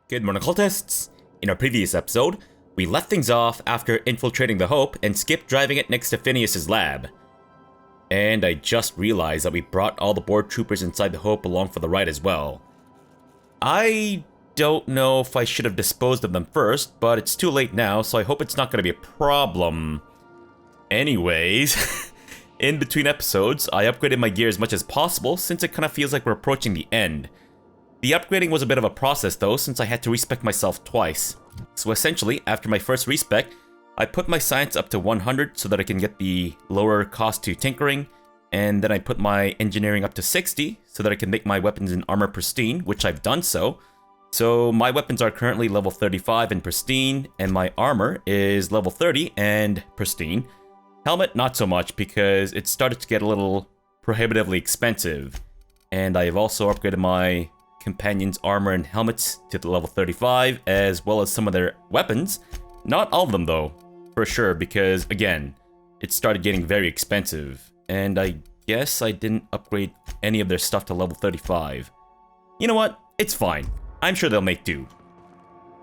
Good morning, cultists! In our previous episode, we left things off after infiltrating the Hope and skipped driving it next to Phineas's lab. And I just realized that we brought all the board troopers inside the Hope along for the ride as well. I don't know if I should have disposed of them first, but it's too late now, so I hope it's not going to be a problem. Anyways, in between episodes, I upgraded my gear as much as possible since it kind of feels like we're approaching the end. The upgrading was a bit of a process though, since I had to respec myself twice. So essentially, after my first respec, I put my science up to 100 so that I can get the lower cost to tinkering, and then I put my engineering up to 60 so that I can make my weapons and armor pristine, which I've done so. So my weapons are currently level 35 and pristine, and my armor is level 30 and pristine. Helmet, not so much, because it started to get a little prohibitively expensive. And I have also upgraded my companions' armor and helmets to the level 35, as well as some of their weapons. Not all of them though, for sure, because again, it started getting very expensive. And I guess I didn't upgrade any of their stuff to level 35. You know what? It's fine. I'm sure they'll make do.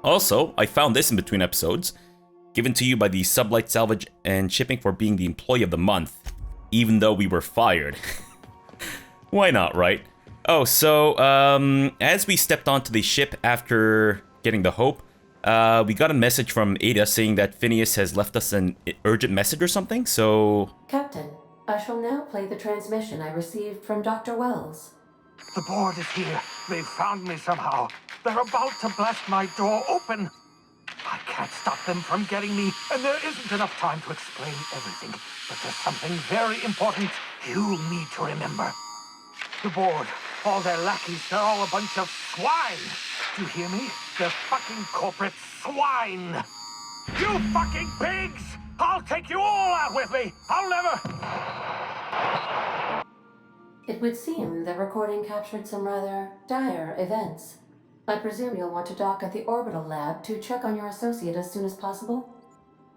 Also, I found this in between episodes, given to you by the Sublight Salvage and Shipping for being the Employee of the Month, even though we were fired. Why not, right? Oh, so, as we stepped onto the ship after getting the Hope, we got a message from Ada saying that Phineas has left us an urgent message or something, so... Captain, I shall now play the transmission I received from Dr. Welles. The board is here. They've found me somehow. They're about to blast my door open. I can't stop them from getting me, and there isn't enough time to explain everything. But there's something very important you need to remember. The board, all their lackeys, they're all a bunch of swine. Do you hear me? They're fucking corporate swine. You fucking pigs! I'll take you all out with me. I'll never... It would seem the recording captured some rather dire events. I presume you'll want to dock at the orbital lab to check on your associate as soon as possible.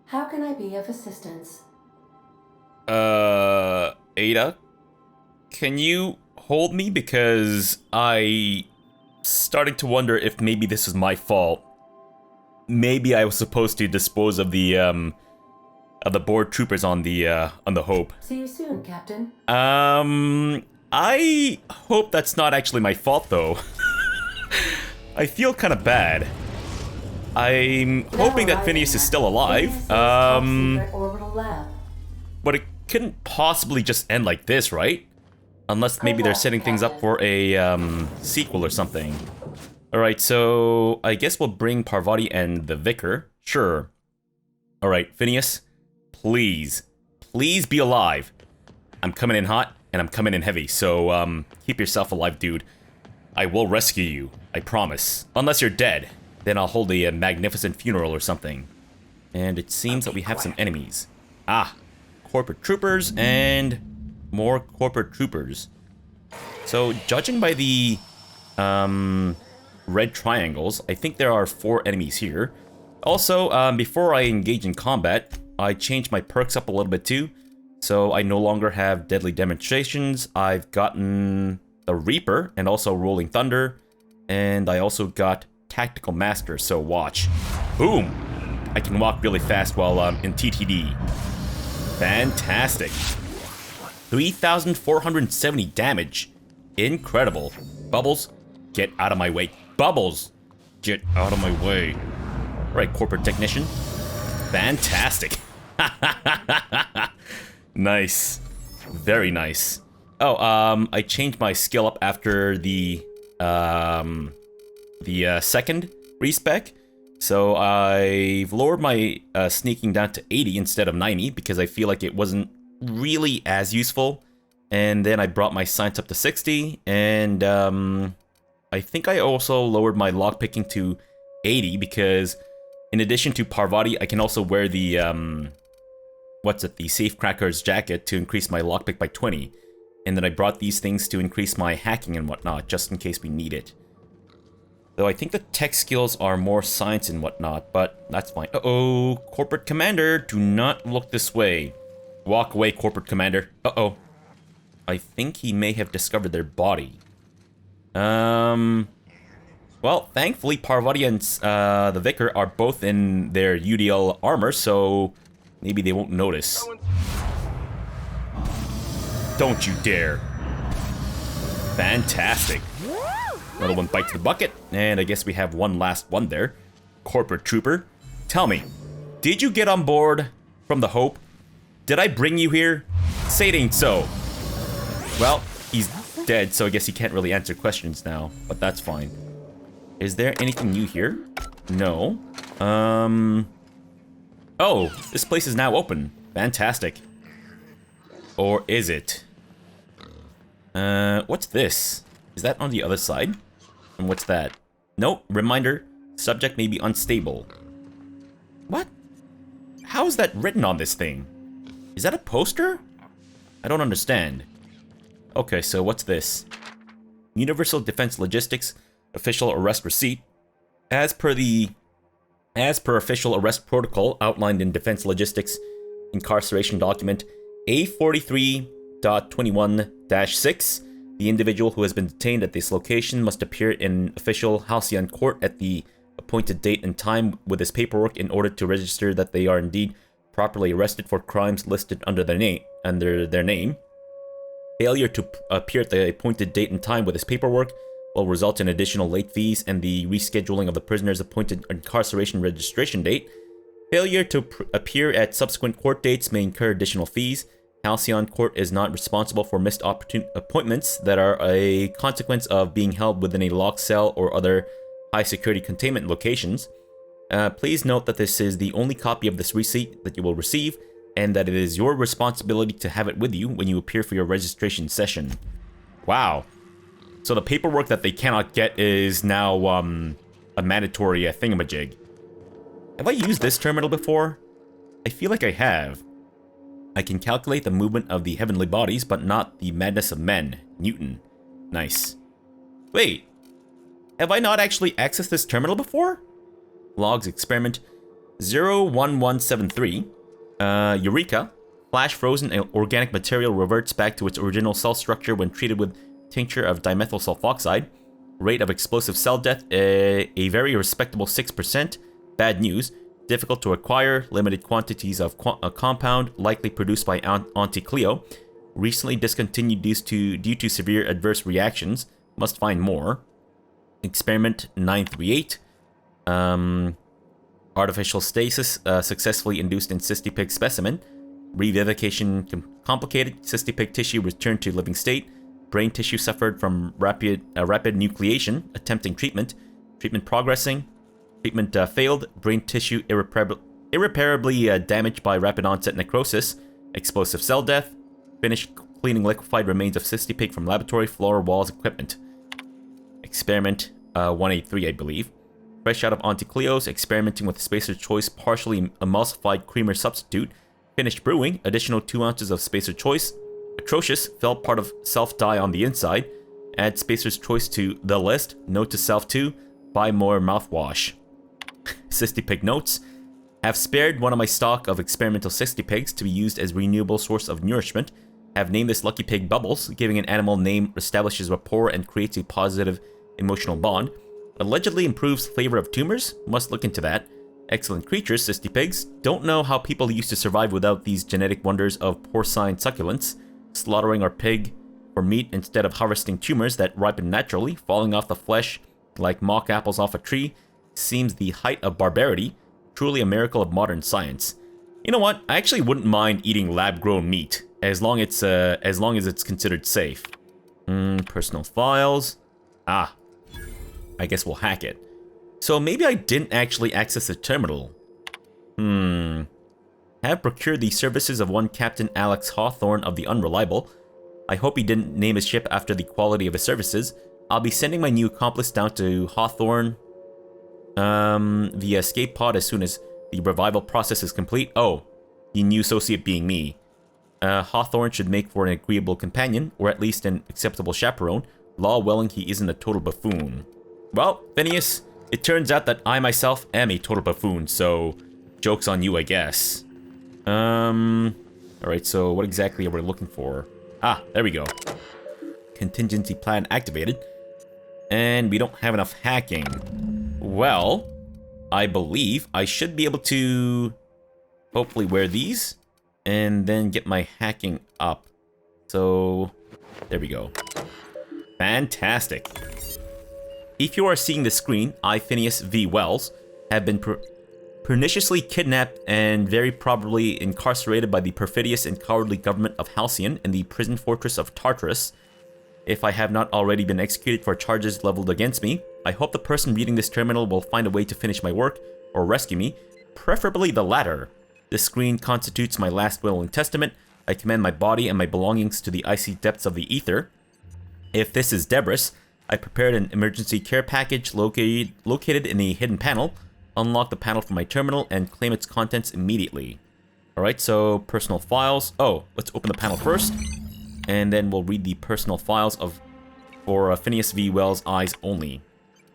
How can I be of assistance? Ada? Can you hold me? Because I... starting to wonder if maybe this is my fault. Maybe I was supposed to dispose of the board troopers on the Hope. See you soon, Captain. I hope that's not actually my fault, though. I feel kind of bad. I'm hoping that Phineas is still alive. Orbital lab. But it couldn't possibly just end like this, right? Unless maybe they're setting things up for a sequel or something. Alright, so I guess we'll bring Parvati and the Vicar. Sure. Alright, Phineas, please be alive. I'm coming in hot, and I'm coming in heavy, so keep yourself alive, dude. I will rescue you, I promise. Unless you're dead, then I'll hold a magnificent funeral or something. And it seems that we have some enemies. Ah, corporate troopers and more corporate troopers. So, judging by the red triangles, I think there are 4 enemies here. Also, before I engage in combat, I changed my perks up a little bit too. So I no longer have Deadly Demonstrations. I've gotten the Reaper and also Rolling Thunder. And I also got Tactical Master, so watch. Boom! I can walk really fast while in TTD. Fantastic. 3,470 damage. Incredible. Bubbles, get out of my way. Bubbles, get out of my way. Right, Corporate Technician. Fantastic. Nice. Very nice. Oh, I changed my skill up after the second respec. So I've lowered my sneaking down to 80 instead of 90 because I feel like it wasn't really as useful. And then I brought my science up to 60, and I think I also lowered my lockpicking to 80 because in addition to Parvati, I can also wear the the Safecracker's jacket to increase my lockpick by 20. And then I brought these things to increase my hacking and whatnot, just in case we need it. Though I think the tech skills are more science and whatnot, but that's fine. Uh-oh, Corporate Commander, do not look this way. Walk away, Corporate Commander. Uh-oh. I think he may have discovered their body. Well, thankfully, Parvati and the Vicar are both in their UDL armor, so maybe they won't notice. Don't you dare. Fantastic. Another one bites the bucket, and I guess we have one last one there. Corporate Trooper, tell me, did you get on board from the Hope? Did I bring you here? Say it ain't so. Well, he's dead, so I guess he can't really answer questions now, but that's fine. Is there anything new here? No. Oh, this place is now open. Fantastic. Or is it? What's this? Is that on the other side? And what's that? Nope, reminder, subject may be unstable. What? How is that written on this thing? Is that a poster? I don't understand. Okay, so what's this? Universal Defense Logistics official arrest receipt. As per official arrest protocol outlined in Defense Logistics incarceration document A43.21-6, the individual who has been detained at this location must appear in official halcyon court at the appointed date and time with his paperwork in order to register that they are indeed properly arrested for crimes listed under their name. Failure to appear at the appointed date and time with his paperwork will result in additional late fees and the rescheduling of the prisoner's appointed incarceration registration date. Failure to appear at subsequent court dates may incur additional fees. Halcyon Court is not responsible for missed appointments that are a consequence of being held within a locked cell or other high-security containment locations. Please note that this is the only copy of this receipt that you will receive, and that it is your responsibility to have it with you when you appear for your registration session. Wow. So the paperwork that they cannot get is now a mandatory thingamajig. Have I used this terminal before? I feel like I have. I can calculate the movement of the heavenly bodies, but not the madness of men. Newton. Nice. Wait. Have I not actually accessed this terminal before? Logs experiment 01173. Eureka. Flash frozen organic material reverts back to its original cell structure when treated with tincture of dimethyl sulfoxide. Rate of explosive cell death, a very respectable 6%. Bad news. Difficult to acquire, limited quantities of a compound, likely produced by Auntie Cleo. Recently discontinued due to severe adverse reactions. Must find more. Experiment 938. Artificial stasis successfully induced in cystipig specimen. Revivification complicated. Cystipig tissue returned to living state. Brain tissue suffered from rapid nucleation. Attempting treatment. Treatment progressing. Treatment failed. Brain tissue irreparably damaged by rapid onset necrosis. Explosive cell death. Finished cleaning liquefied remains of cystipig from laboratory, floor, walls, equipment. Experiment 183, I believe. Fresh out of Auntie Cleo's, experimenting with Spacer's Choice partially emulsified creamer substitute. Finished brewing. Additional 2 ounces of Spacer's Choice. Atrocious. Felt part of self die on the inside. Add Spacer's Choice to the list. Note to self too. Buy more mouthwash. Cystipig notes. Have spared one of my stock of experimental cystipigs to be used as renewable source of nourishment. Have named this lucky pig Bubbles. Giving an animal name establishes rapport and creates a positive emotional bond. Allegedly improves flavor of tumors. Must look into that. Excellent creatures, cystipigs. Don't know how people used to survive without these genetic wonders of porcine succulents. Slaughtering our pig for meat instead of harvesting tumors that ripen naturally, falling off the flesh like mock apples off a tree, seems the height of barbarity. Truly a miracle of modern science. You know what? I actually wouldn't mind eating lab-grown meat as long as it's considered safe. Personal files. Ah, I guess we'll hack it. So maybe I didn't actually access the terminal. Have procured the services of one Captain Alex Hawthorne of the Unreliable. I hope he didn't name his ship after the quality of his services. I'll be sending my new accomplice down to Hawthorne via escape pod as soon as the revival process is complete. Oh, the new associate being me. Hawthorne should make for an agreeable companion, or at least an acceptable chaperone. Law willing, he isn't a total buffoon. Well, Phineas, it turns out that I myself am a total buffoon, so joke's on you, I guess. Alright, so what exactly are we looking for? Ah, there we go. Contingency plan activated. And we don't have enough hacking. Well, I believe I should be able to hopefully wear these and then get my hacking up. So, there we go. Fantastic. If you are seeing the screen, I, Phineas V. Welles, have been perniciously kidnapped and very probably incarcerated by the perfidious and cowardly government of Halcyon in the prison fortress of Tartarus. If I have not already been executed for charges leveled against me, I hope the person reading this terminal will find a way to finish my work or rescue me, preferably the latter. This screen constitutes my last will and testament. I commend my body and my belongings to the icy depths of the ether. If this is Debris, I prepared an emergency care package located in the hidden panel. Unlock the panel from my terminal and claim its contents immediately. Alright, so personal files. Oh, let's open the panel first. And then we'll read the personal files for Phineas V. Welles' eyes only.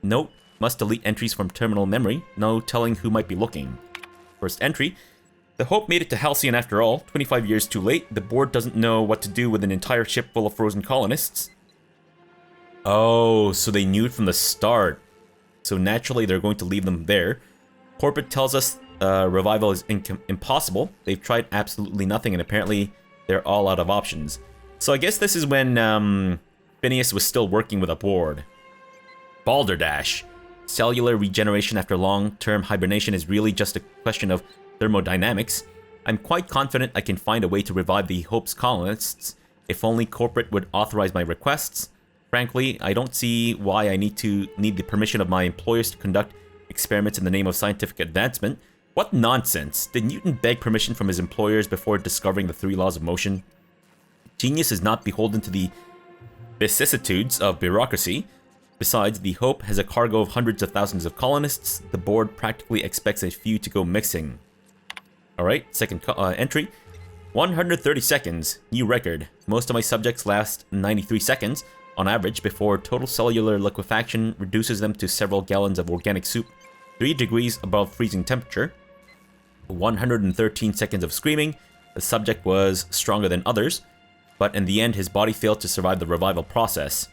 Note, must delete entries from terminal memory. No telling who might be looking. First entry. The Hope made it to Halcyon after all. 25 years too late. The board doesn't know what to do with an entire ship full of frozen colonists. Oh, so they knew it from the start. So naturally they're going to leave them there. Corporate tells us revival is impossible. They've tried absolutely nothing and apparently they're all out of options. So I guess this is when Phineas was still working with a board. Balderdash. Cellular regeneration after long-term hibernation is really just a question of thermodynamics. I'm quite confident I can find a way to revive the Hope's colonists. If only corporate would authorize my requests. Frankly, I don't see why I need the permission of my employers to conduct experiments in the name of scientific advancement. What nonsense! Did Newton beg permission from his employers before discovering the 3 laws of motion? Genius is not beholden to the vicissitudes of bureaucracy. Besides, the Hope has a cargo of hundreds of thousands of colonists. The board practically expects a few to go missing. Alright, second entry. 130 seconds. New record. Most of my subjects last 93 seconds. On average, before total cellular liquefaction reduces them to several gallons of organic soup, 3 degrees above freezing temperature. 113 seconds of screaming. The subject was stronger than others, but in the end his body failed to survive the revival process.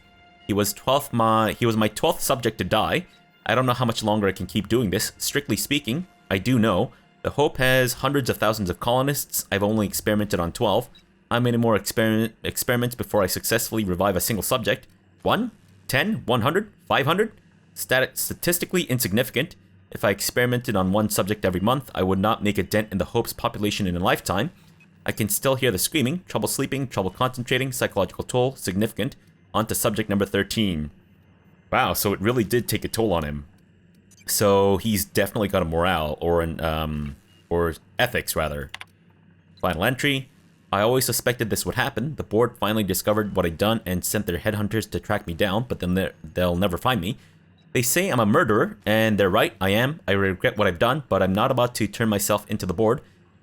He was my 12th subject to die. I don't know how much longer I can keep doing this. Strictly speaking, I do know. The Hope has hundreds of thousands of colonists. I've only experimented on 12. How many more experiments before I successfully revive a single subject? 1? 10? 100? 500? Statistically insignificant. If I experimented on 1 subject every month, I would not make a dent in the Hope's population in a lifetime. I can still hear the screaming, trouble sleeping, trouble concentrating, psychological toll, significant. On to subject number 13. Wow, so it really did take a toll on him. So he's definitely got a morale, or ethics rather. Final entry. I always suspected this would happen. The board finally discovered what I'd done and sent their headhunters to track me down, but then they'll never find me. They say I'm a murderer, and they're right, I am. I regret what I've done, but I'm not about to turn myself into the board.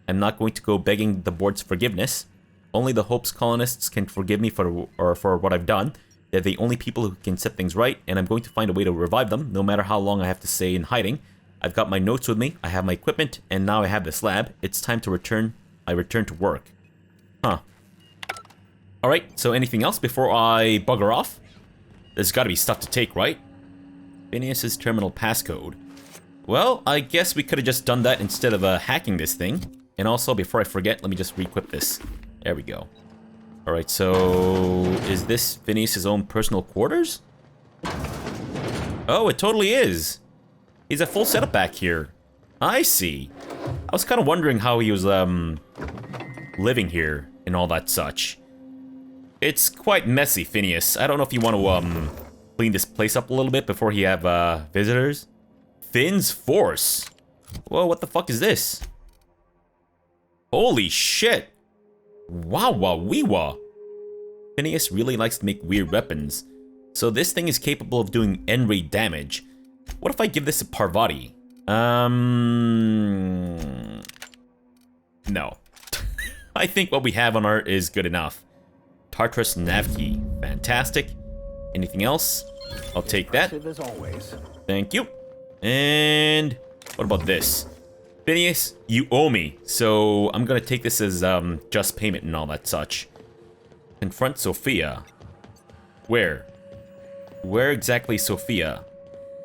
I'm not going to go begging the board's forgiveness. Only the Hope's colonists can forgive me for what I've done. They're the only people who can set things right, and I'm going to find a way to revive them, no matter how long I have to stay in hiding. I've got my notes with me, I have my equipment, and now I have this lab. It's time to return. I return to work. Huh. Alright, so anything else before I bugger off? There's gotta be stuff to take, right? Phineas's terminal passcode. Well, I guess we could have just done that instead of hacking this thing. And also, before I forget, let me just re-equip this. There we go. Alright, so is this Phineas's own personal quarters? Oh, it totally is. He's a full setup back here. I see. I was kind of wondering how he was living here and all that such. It's quite messy, Phineas. I don't know if you want to clean this place up a little bit before you have visitors. Finn's Force. Whoa, what the fuck is this? Holy shit. Wow, wow, wee wah. Phineas really likes to make weird weapons. So this thing is capable of doing N-rate damage. What if I give this a Parvati? No. I think what we have on her is good enough. Tartarus nav key. Fantastic. Anything else? I'll take that. As always. Thank you. And what about this? Phineas, you owe me, so I'm gonna take this as just payment and all that such. Confront Sophia. Where? Where exactly is Sophia?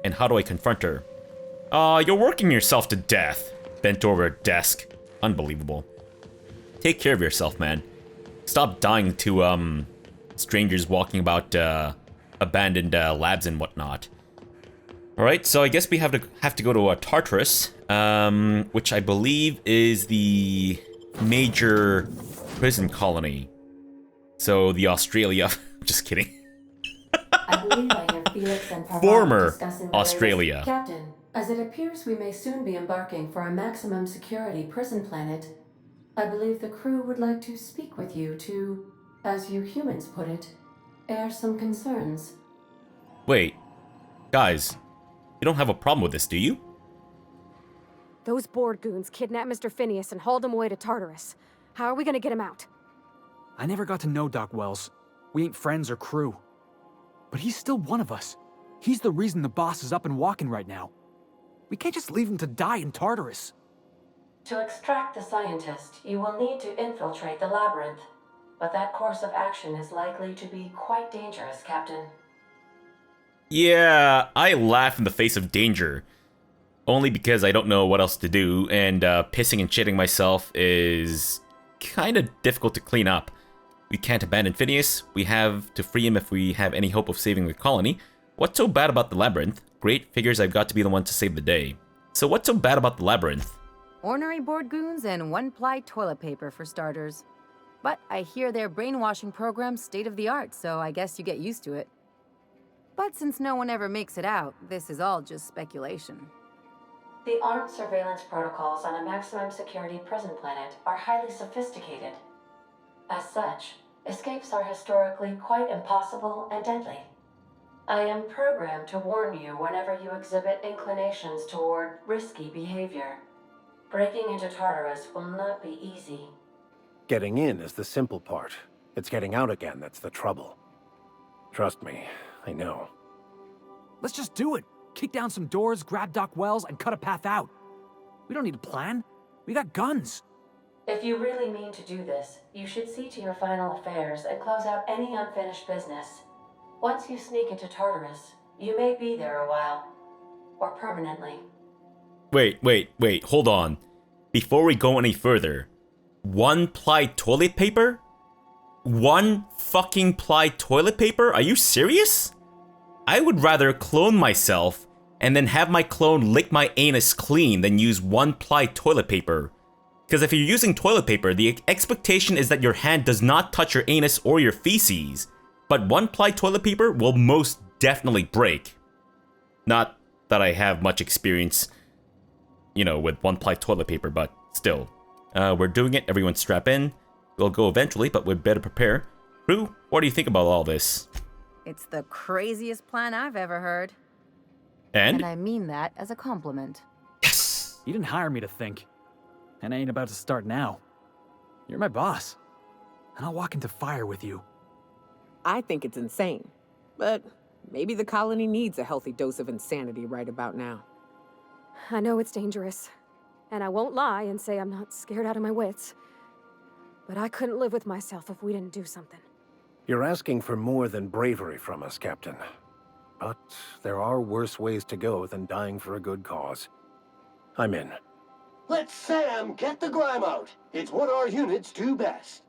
And how do I confront her? You're working yourself to death. Bent over a desk. Unbelievable. Take care of yourself, man. Stop dying to, strangers walking about, abandoned, labs and whatnot. Alright, so I guess we have to go to Tartarus, which I believe is the major prison colony. So, the Australia... Just kidding. I believe I hear Felix and Parvati Former discussing the Australia. latest. Captain, as it appears we may soon be embarking for a maximum security prison planet, I believe the crew would like to speak with you to, as you humans put it, air some concerns. Wait. Guys, you don't have a problem with this, do you? Those board goons kidnapped Mr. Phineas and hauled him away to Tartarus. How are we gonna get him out? I never got to know Doc Welles. We ain't friends or crew. But he's still one of us. He's the reason the boss is up and walking right now. We can't just leave him to die in Tartarus. To extract the scientist, you will need to infiltrate the labyrinth. But that course of action is likely to be quite dangerous, Captain. Yeah, I laugh in the face of danger. Only because I don't know what else to do, and pissing and shitting myself is kind of difficult to clean up. We can't abandon Phineas. We have to free him if we have any hope of saving the colony. What's so bad about the labyrinth? Great, figures I've got to be the one to save the day. So what's so bad about the labyrinth? Ornery board goons and one-ply toilet paper for starters. But I hear their brainwashing program's state-of-the-art, so I guess you get used to it. But since no one ever makes it out, this is all just speculation. The armed surveillance protocols on a maximum security prison planet are highly sophisticated. As such, escapes are historically quite impossible and deadly. I am programmed to warn you whenever you exhibit inclinations toward risky behavior. Breaking into Tartarus will not be easy. Getting in is the simple part. It's getting out again that's the trouble. Trust me, I know. Let's just do it. Kick down some doors, grab Doc Welles, and cut a path out. We don't need a plan. We got guns. If you really mean to do this, you should see to your final affairs and close out any unfinished business. Once you sneak into Tartarus, you may be there a while. Or permanently. Wait, hold on. Before we go any further, one-ply toilet paper? One fucking ply toilet paper? Are you serious? I would rather clone myself and then have my clone lick my anus clean than use one-ply toilet paper. Because if you're using toilet paper, the expectation is that your hand does not touch your anus or your feces. But one-ply toilet paper will most definitely break. Not that I have much experience, you know, with one-ply toilet paper, but still. We're doing it, everyone strap in. We'll go eventually, but we'd better prepare. Crew, what do you think about all this? It's the craziest plan I've ever heard. And? And I mean that as a compliment. Yes! You didn't hire me to think. And I ain't about to start now. You're my boss. And I'll walk into fire with you. I think it's insane. But maybe the colony needs a healthy dose of insanity right about now. I know it's dangerous. And I won't lie and say I'm not scared out of my wits. But I couldn't live with myself if we didn't do something. You're asking for more than bravery from us, Captain. But there are worse ways to go than dying for a good cause. I'm in. Let Sam get the grime out. It's what our units do best.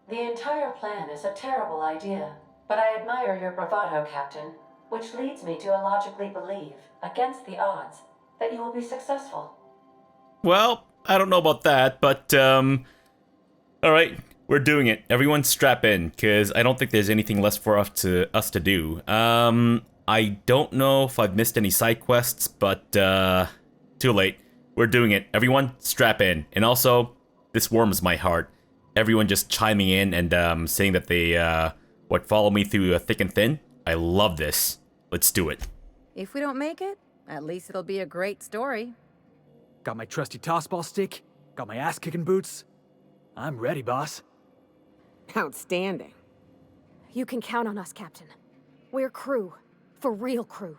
The entire plan is a terrible idea, but I admire your bravado, Captain, which leads me to illogically believe, against the odds, that you will be successful. Well, I don't know about that, but, alright, we're doing it. Everyone strap in, because I don't think there's anything less for us to do. I don't know if I've missed any side quests, but, too late. We're doing it. Everyone, strap in. And also, this warms my heart. Everyone just chiming in and saying that they follow me through thick and thin. I love this. Let's do it. If we don't make it, at least it'll be a great story. Got my trusty tossball stick. Got my ass-kicking boots. I'm ready, boss. Outstanding. You can count on us, Captain. We're crew. For real crew.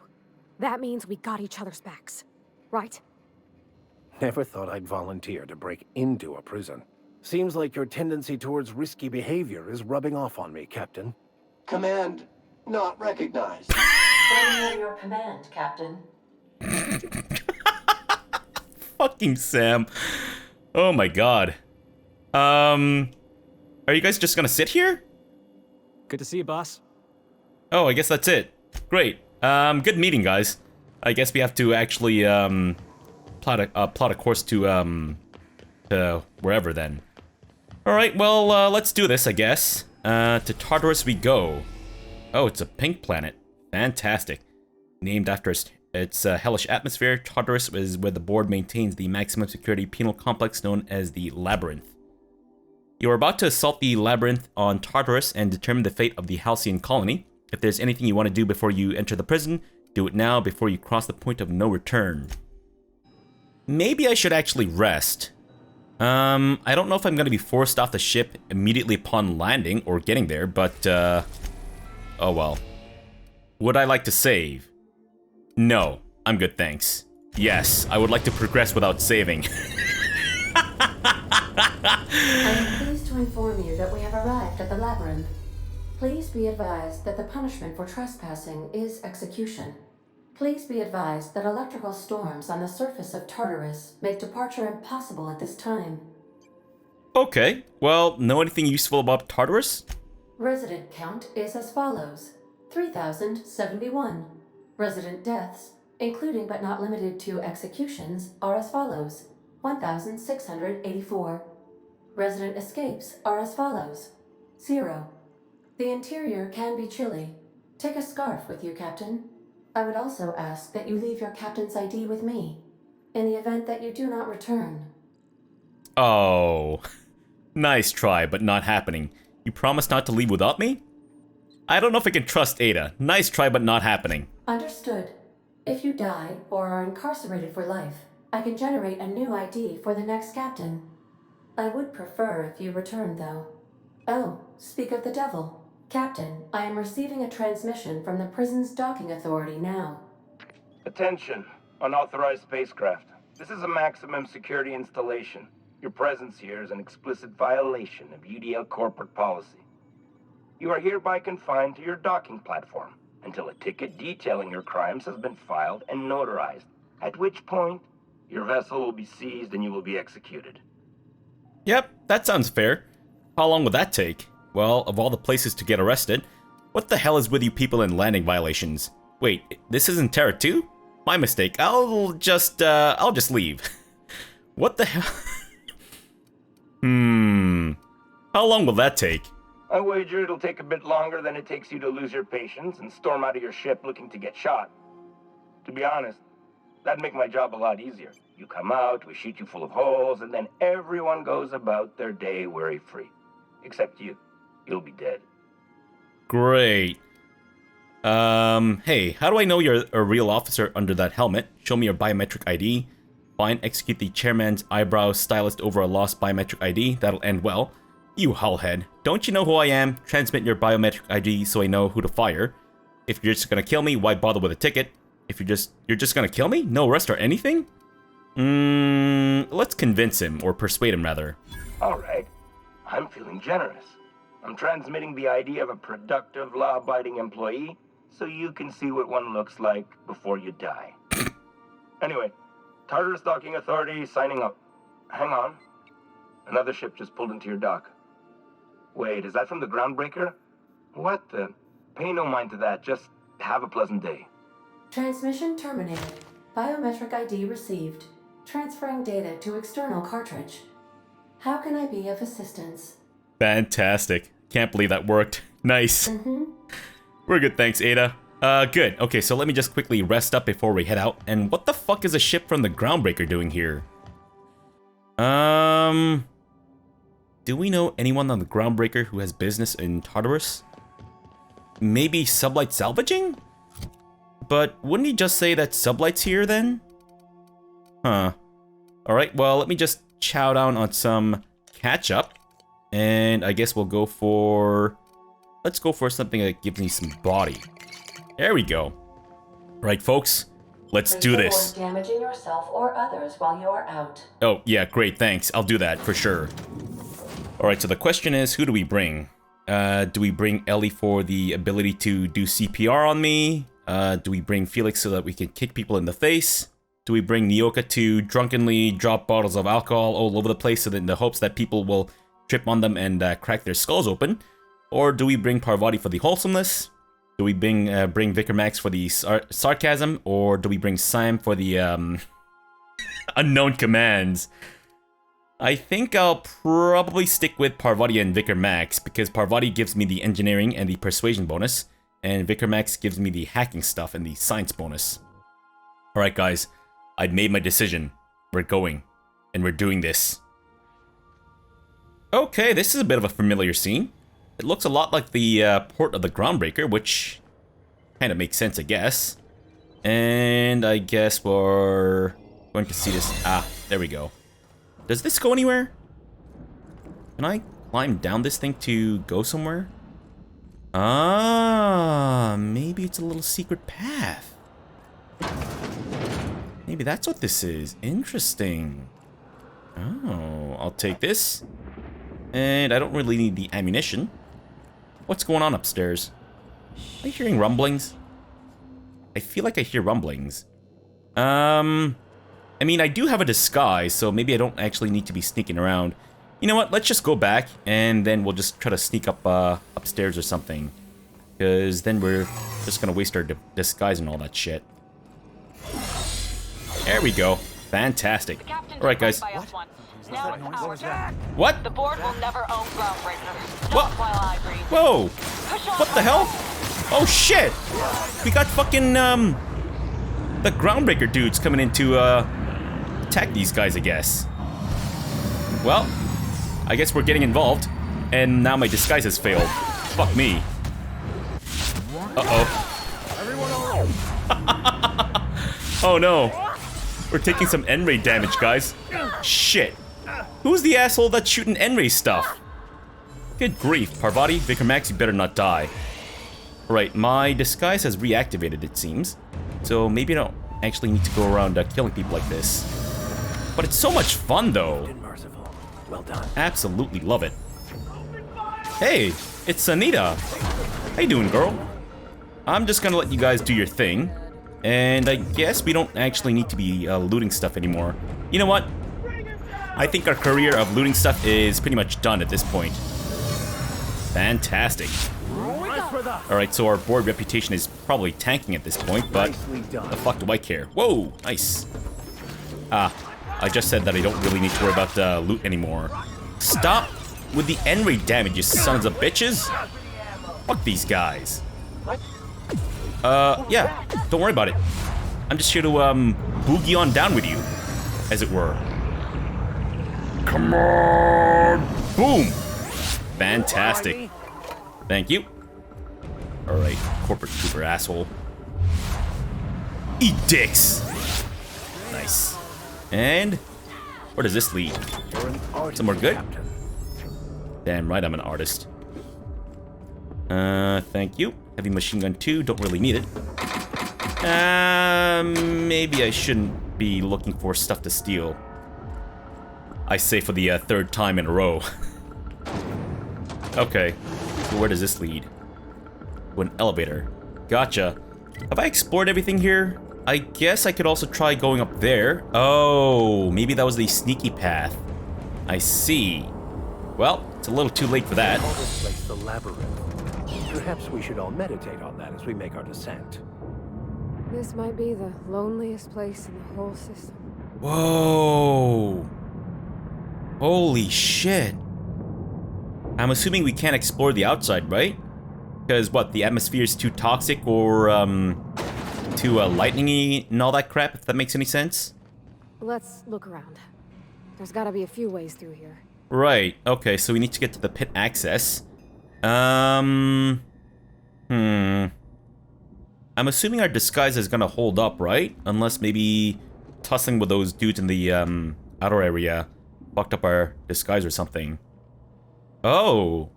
That means we got each other's backs. Right? Never thought I'd volunteer to break into a prison. Seems like your tendency towards risky behavior is rubbing off on me, Captain. Command not recognized. I am your command, Captain. Fucking Sam. Oh my god. Are you guys just gonna sit here? Good to see you, boss. Oh, I guess that's it. Great. Good meeting, guys. I guess we have to actually, plot a course to wherever then. Alright, well, let's do this, I guess. To Tartarus we go. Oh, it's a pink planet. Fantastic. Named after its hellish atmosphere, Tartarus is where the board maintains the maximum security penal complex known as the Labyrinth. You are about to assault the Labyrinth on Tartarus and determine the fate of the Halcyon colony. If there's anything you want to do before you enter the prison, do it now before you cross the point of no return. Maybe I should actually rest. I don't know if I'm going to be forced off the ship immediately upon landing or getting there, but, oh well. Would I like to save? No, I'm good, thanks. Yes, I would like to progress without saving. I am pleased to inform you that we have arrived at the Labyrinth. Please be advised that the punishment for trespassing is execution. Please be advised that electrical storms on the surface of Tartarus make departure impossible at this time. Okay, well, know anything useful about Tartarus? Resident count is as follows: 3,071. Resident deaths, including but not limited to executions, are as follows: 1,684. Resident escapes are as follows: 0. The interior can be chilly. Take a scarf with you, Captain. I would also ask that you leave your captain's ID with me, in the event that you do not return. Oh, nice try, but not happening. You promise not to leave without me? I don't know if I can trust Ada. Nice try, but not happening. Understood. If you die or are incarcerated for life, I can generate a new ID for the next captain. I would prefer if you return, though. Oh, speak of the devil. Captain, I am receiving a transmission from the prison's docking authority now. Attention, unauthorized spacecraft. This is a maximum security installation. Your presence here is an explicit violation of UDL corporate policy. You are hereby confined to your docking platform until a ticket detailing your crimes has been filed and notarized, at which point your vessel will be seized and you will be executed. Yep, that sounds fair. How long would that take? Well, of all the places to get arrested, what the hell is with you people in landing violations? Wait, this isn't Terra 2? My mistake. I'll just leave. What the hell? How long will that take? I wager it'll take a bit longer than it takes you to lose your patience and storm out of your ship looking to get shot. To be honest, that'd make my job a lot easier. You come out, we shoot you full of holes, and then everyone goes about their day worry-free. Except you. You'll be dead. Great. Hey, how do I know you're a real officer under that helmet? Show me your biometric ID. Fine, execute the chairman's eyebrow stylist over a lost biometric ID. That'll end well. You hullhead. Don't you know who I am? Transmit your biometric ID so I know who to fire. If you're just gonna kill me, why bother with a ticket? If you're just gonna kill me? No arrest or anything? Let's convince him, or persuade him rather. Alright. I'm feeling generous. I'm transmitting the ID of a productive, law-abiding employee so you can see what one looks like before you die. Anyway, Tartarus Docking Authority signing up. Hang on. Another ship just pulled into your dock. Wait, is that from the Groundbreaker? What the? Pay no mind to that. Just have a pleasant day. Transmission terminated. Biometric ID received. Transferring data to external cartridge. How can I be of assistance? Fantastic. Can't believe that worked. Nice. We're good, thanks, Ada. Good. Okay, so let me just quickly rest up before we head out. And what the fuck is a ship from the Groundbreaker doing here? Do we know anyone on the Groundbreaker who has business in Tartarus? Maybe Sublight Salvaging? But wouldn't he just say that Sublight's here then? Huh. Alright, well, let me just chow down on some catch-up. And I guess we'll go for... Let's go for something that gives me some body. There we go. Right, folks? Let's do this. Avoid damaging yourself or others while you are out. Oh, yeah, great, thanks. I'll do that, for sure. Alright, so the question is, who do we bring? Do we bring Ellie for the ability to do CPR on me? Do we bring Felix so that we can kick people in the face? Do we bring Nyoka to drunkenly drop bottles of alcohol all over the place so that in the hopes that people will trip on them and crack their skulls open? Or do we bring Parvati for the wholesomeness? Do we bring Vicar Max for the sarcasm? Or do we bring Sam for the unknown commands? I think I'll probably stick with Parvati and Vicar Max because Parvati gives me the engineering and the persuasion bonus, and Vicar Max gives me the hacking stuff and the science bonus. Alright guys, I've made my decision. We're going, and we're doing this. Okay, this is a bit of a familiar scene. It looks a lot like the port of the Groundbreaker, which kind of makes sense, I guess. And I guess we're going to see this. Ah, there we go. Does this go anywhere? Can I climb down this thing to go somewhere? Ah, maybe it's a little secret path. Maybe that's what this is. Interesting. Oh, I'll take this. And I don't really need the ammunition. What's going on upstairs? Are you hearing rumblings? I feel like I hear rumblings. I mean, I do have a disguise, so maybe I don't actually need to be sneaking around. You know what? Let's just go back, and then we'll just try to sneak up upstairs or something. Because then we're just gonna waste our disguise and all that shit. There we go. Fantastic. Alright, guys. What? The board will never own Groundbreaker. What? Not while I breathe. Whoa! What the hell? Oh shit! We got fucking the Groundbreaker dudes coming in to attack these guys, I guess. Well, I guess we're getting involved, and now my disguise has failed. Fuck me. Uh-oh. Oh no. We're taking some N-ray damage, guys. Shit. Who's the asshole that's shooting N-ray stuff? Good grief, Parvati, Vicar Max, you better not die. Right, my disguise has reactivated, it seems. So maybe I don't actually need to go around killing people like this. But it's so much fun, though. Well done. Absolutely love it. Hey, it's Anita. How you doing, girl? I'm just gonna let you guys do your thing. And I guess we don't actually need to be looting stuff anymore. You know what? I think our career of looting stuff is pretty much done at this point. Fantastic. Alright, so our board reputation is probably tanking at this point, but the fuck do I care? Whoa, nice. Ah, I just said that I don't really need to worry about loot anymore. Stop with the N-ray damage, you sons of bitches. Fuck these guys. Yeah, don't worry about it. I'm just here to, boogie on down with you, as it were. Come on! Boom! Fantastic. Thank you. Alright, corporate trooper asshole. Eat dicks! Nice. And where does this lead? Somewhere good? Damn right I'm an artist. Thank you. Heavy machine gun 2, don't really need it. Maybe I shouldn't be looking for stuff to steal. I say for the third time in a row. Okay, so where does this lead? To an elevator. Gotcha. Have I explored everything here? I guess I could also try going up there. Oh, maybe that was the sneaky path. I see. Well, it's a little too late for that. Call this place the labyrinth. Perhaps we should all meditate on that as we make our descent. This might be the loneliest place in the whole system. Whoa. Holy shit. I'm assuming we can't explore the outside, right? Because what, the atmosphere is too toxic or too lightningy and all that crap, if that makes any sense? Let's look around. There's gotta be a few ways through here. Right, okay, so we need to get to the pit access. I'm assuming our disguise is gonna hold up, right? Unless maybe tussling with those dudes in the outer area fucked up our disguise or something. Oh.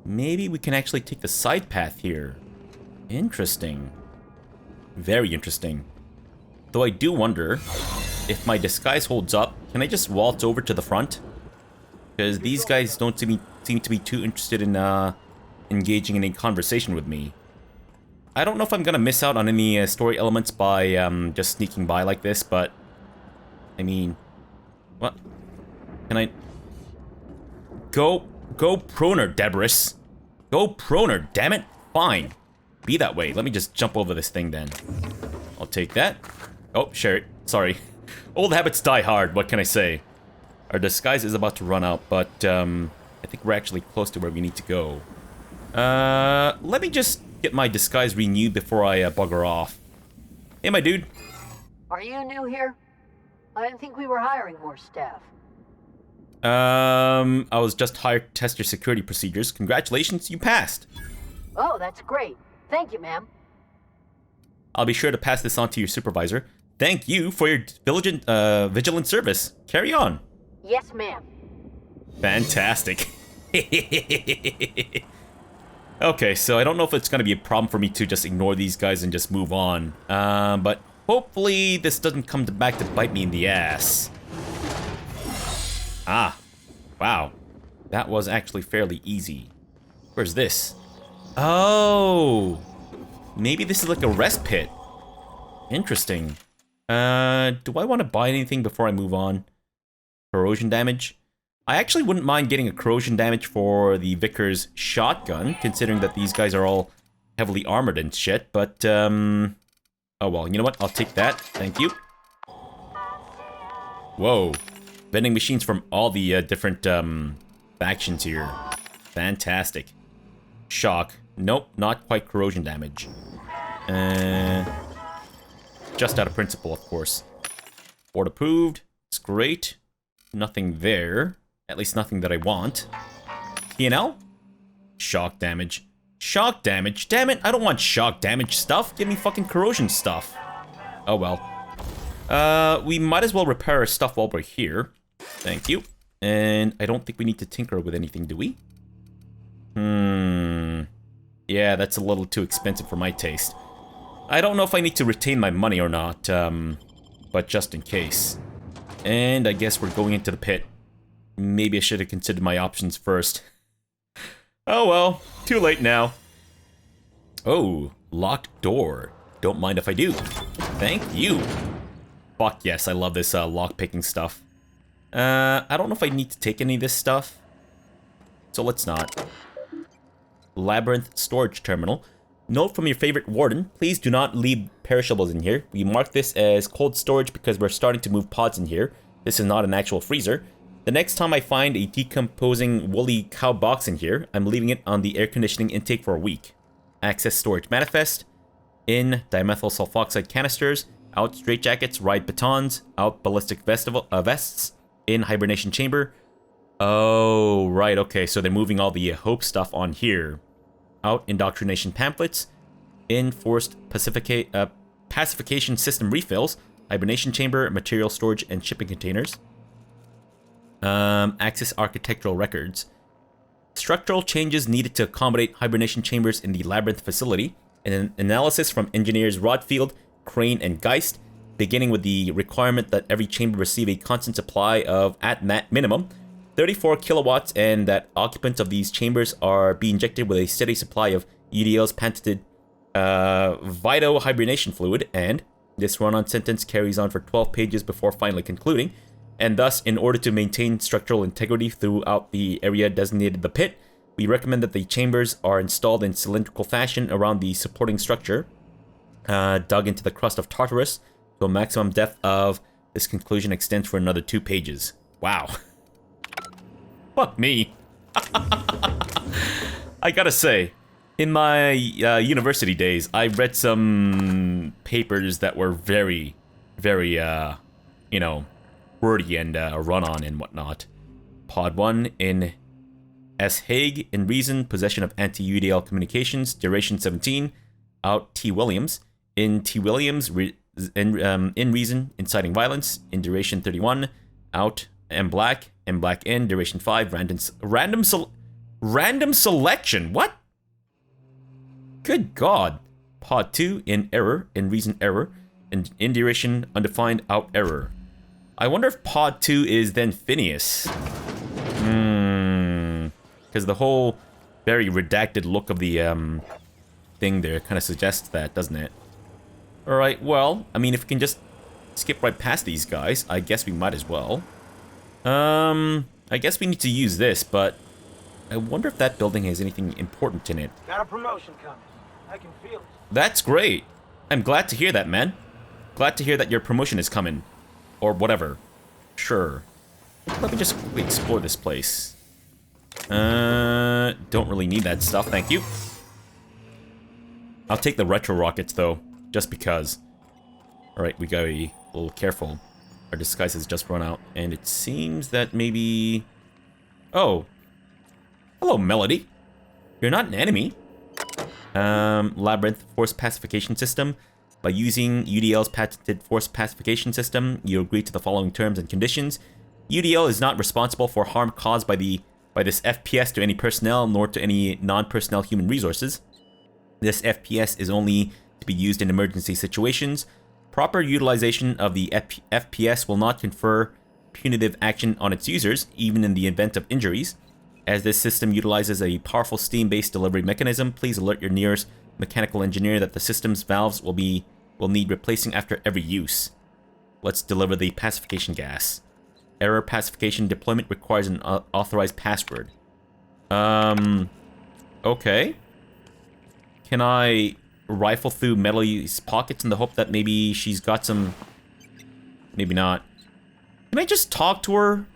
Maybe we can actually take the side path here. Interesting. Very interesting. Though I do wonder, if my disguise holds up, can I just waltz over to the front? Because these guys don't seem to be too interested in engaging in a conversation with me. I don't know if I'm gonna miss out on any story elements by just sneaking by like this, but I mean, what? Can I go proner, Debris? Go proner, damn it! Fine, be that way. Let me just jump over this thing then. I'll take that. Oh, share it. Sorry. Old habits die hard. What can I say? Our disguise is about to run out, but I think we're actually close to where we need to go. Let me just get my disguise renewed before I bugger off. Hey, my dude. Are you new here? I didn't think we were hiring more staff. I was just hired to test your security procedures. Congratulations, you passed. Oh, that's great. Thank you, ma'am. I'll be sure to pass this on to your supervisor. Thank you for your vigilant service. Carry on. Yes, ma'am. Fantastic. Okay, so I don't know if it's going to be a problem for me to just ignore these guys and just move on. But hopefully this doesn't come back to bite me in the ass. Ah, wow. That was actually fairly easy. Where's this? Oh, maybe this is like a rest pit. Interesting. Do I want to buy anything before I move on? Corrosion damage? I actually wouldn't mind getting a corrosion damage for the Vickers shotgun, considering that these guys are all heavily armored and shit, but, oh well, you know what? I'll take that. Thank you. Whoa. Vending machines from all the different factions here. Fantastic. Shock. Nope, not quite corrosion damage. Just out of principle, of course. Board approved. It's great. Nothing there. At least nothing that I want. P&L? Shock damage. Shock damage? Damn it, I don't want shock damage stuff. Give me fucking corrosion stuff. Oh well. We might as well repair our stuff while we're here. Thank you. And I don't think we need to tinker with anything, do we? Yeah, that's a little too expensive for my taste. I don't know if I need to retain my money or not, but just in case. And I guess we're going into the pit. Maybe I should have considered my options first. Oh well, too late now. Oh, locked door. Don't mind if I do. Thank you. Fuck yes, I love this lock-picking stuff. I don't know if I need to take any of this stuff. So let's not. Labyrinth storage terminal. Note from your favorite warden, please do not leave perishables in here. We mark this as cold storage because we're starting to move pods in here. This is not an actual freezer. The next time I find a decomposing woolly cow box in here, I'm leaving it on the air conditioning intake for a week. Access storage manifest. In dimethyl sulfoxide canisters. Out straitjackets, ride batons. Out ballistic vests. In hibernation chamber. Oh, right, okay, so they're moving all the hope stuff on here. Out indoctrination pamphlets. In forced pacification system refills. Hibernation chamber, material storage, and shipping containers. Access architectural records. Structural changes needed to accommodate hibernation chambers in the Labyrinth facility. An analysis from engineers Rodfield, Crane, and Geist, beginning with the requirement that every chamber receive a constant supply of, at minimum, 34 kilowatts, and that occupants of these chambers are be injected with a steady supply of UDL's patented Vito hibernation fluid, and this run-on sentence carries on for 12 pages before finally concluding. And thus, in order to maintain structural integrity throughout the area designated the pit, we recommend that the chambers are installed in cylindrical fashion around the supporting structure, dug into the crust of Tartarus to a maximum depth of. This conclusion extends for another 2 pages. Wow. Fuck me. I gotta say, in my university days, I read some papers that were very, very, you know, wordy and run-on and whatnot. Pod 1 in S. Haig, in Reason, possession of anti-UDL communications, duration 17. Out T. Williams. In T. Williams, in Reason, inciting violence, in duration 31. Out M. Black in, duration 5. Random selection, what? Good God. Pod 2 in Error, in Reason Error, in duration undefined, out Error. I wonder if Pod 2 is then Phineas. Because the whole very redacted look of the thing there kind of suggests that, doesn't it? Alright, well, I mean, if we can just skip right past these guys, I guess we might as well. I guess we need to use this, but I wonder if that building has anything important in it. Got a promotion coming. I can feel it. That's great. I'm glad to hear that, man. Glad to hear that your promotion is coming. Or whatever. Sure. Let me just quickly explore this place. Don't really need that stuff, thank you. I'll take the retro rockets, though, just because. Alright, we gotta be a little careful. Our disguise has just run out, and it seems that maybe... Oh. Hello, Melody. You're not an enemy. Labyrinth Force Pacification System. By using UDL's patented Force Pacification System, you agree to the following terms and conditions. UDL is not responsible for harm caused by this FPS to any personnel, nor to any non-personnel human resources. This FPS is only to be used in emergency situations. Proper utilization of the FPS will not confer punitive action on its users, even in the event of injuries. As this system utilizes a powerful steam-based delivery mechanism, please alert your nearest mechanical engineer that the system's valves will need replacing after every use. Let's deliver the pacification gas. Error pacification deployment requires an authorized password. Okay. Can I rifle through Melody's pockets in the hope that maybe she's got some... Maybe not. Can I just talk to her?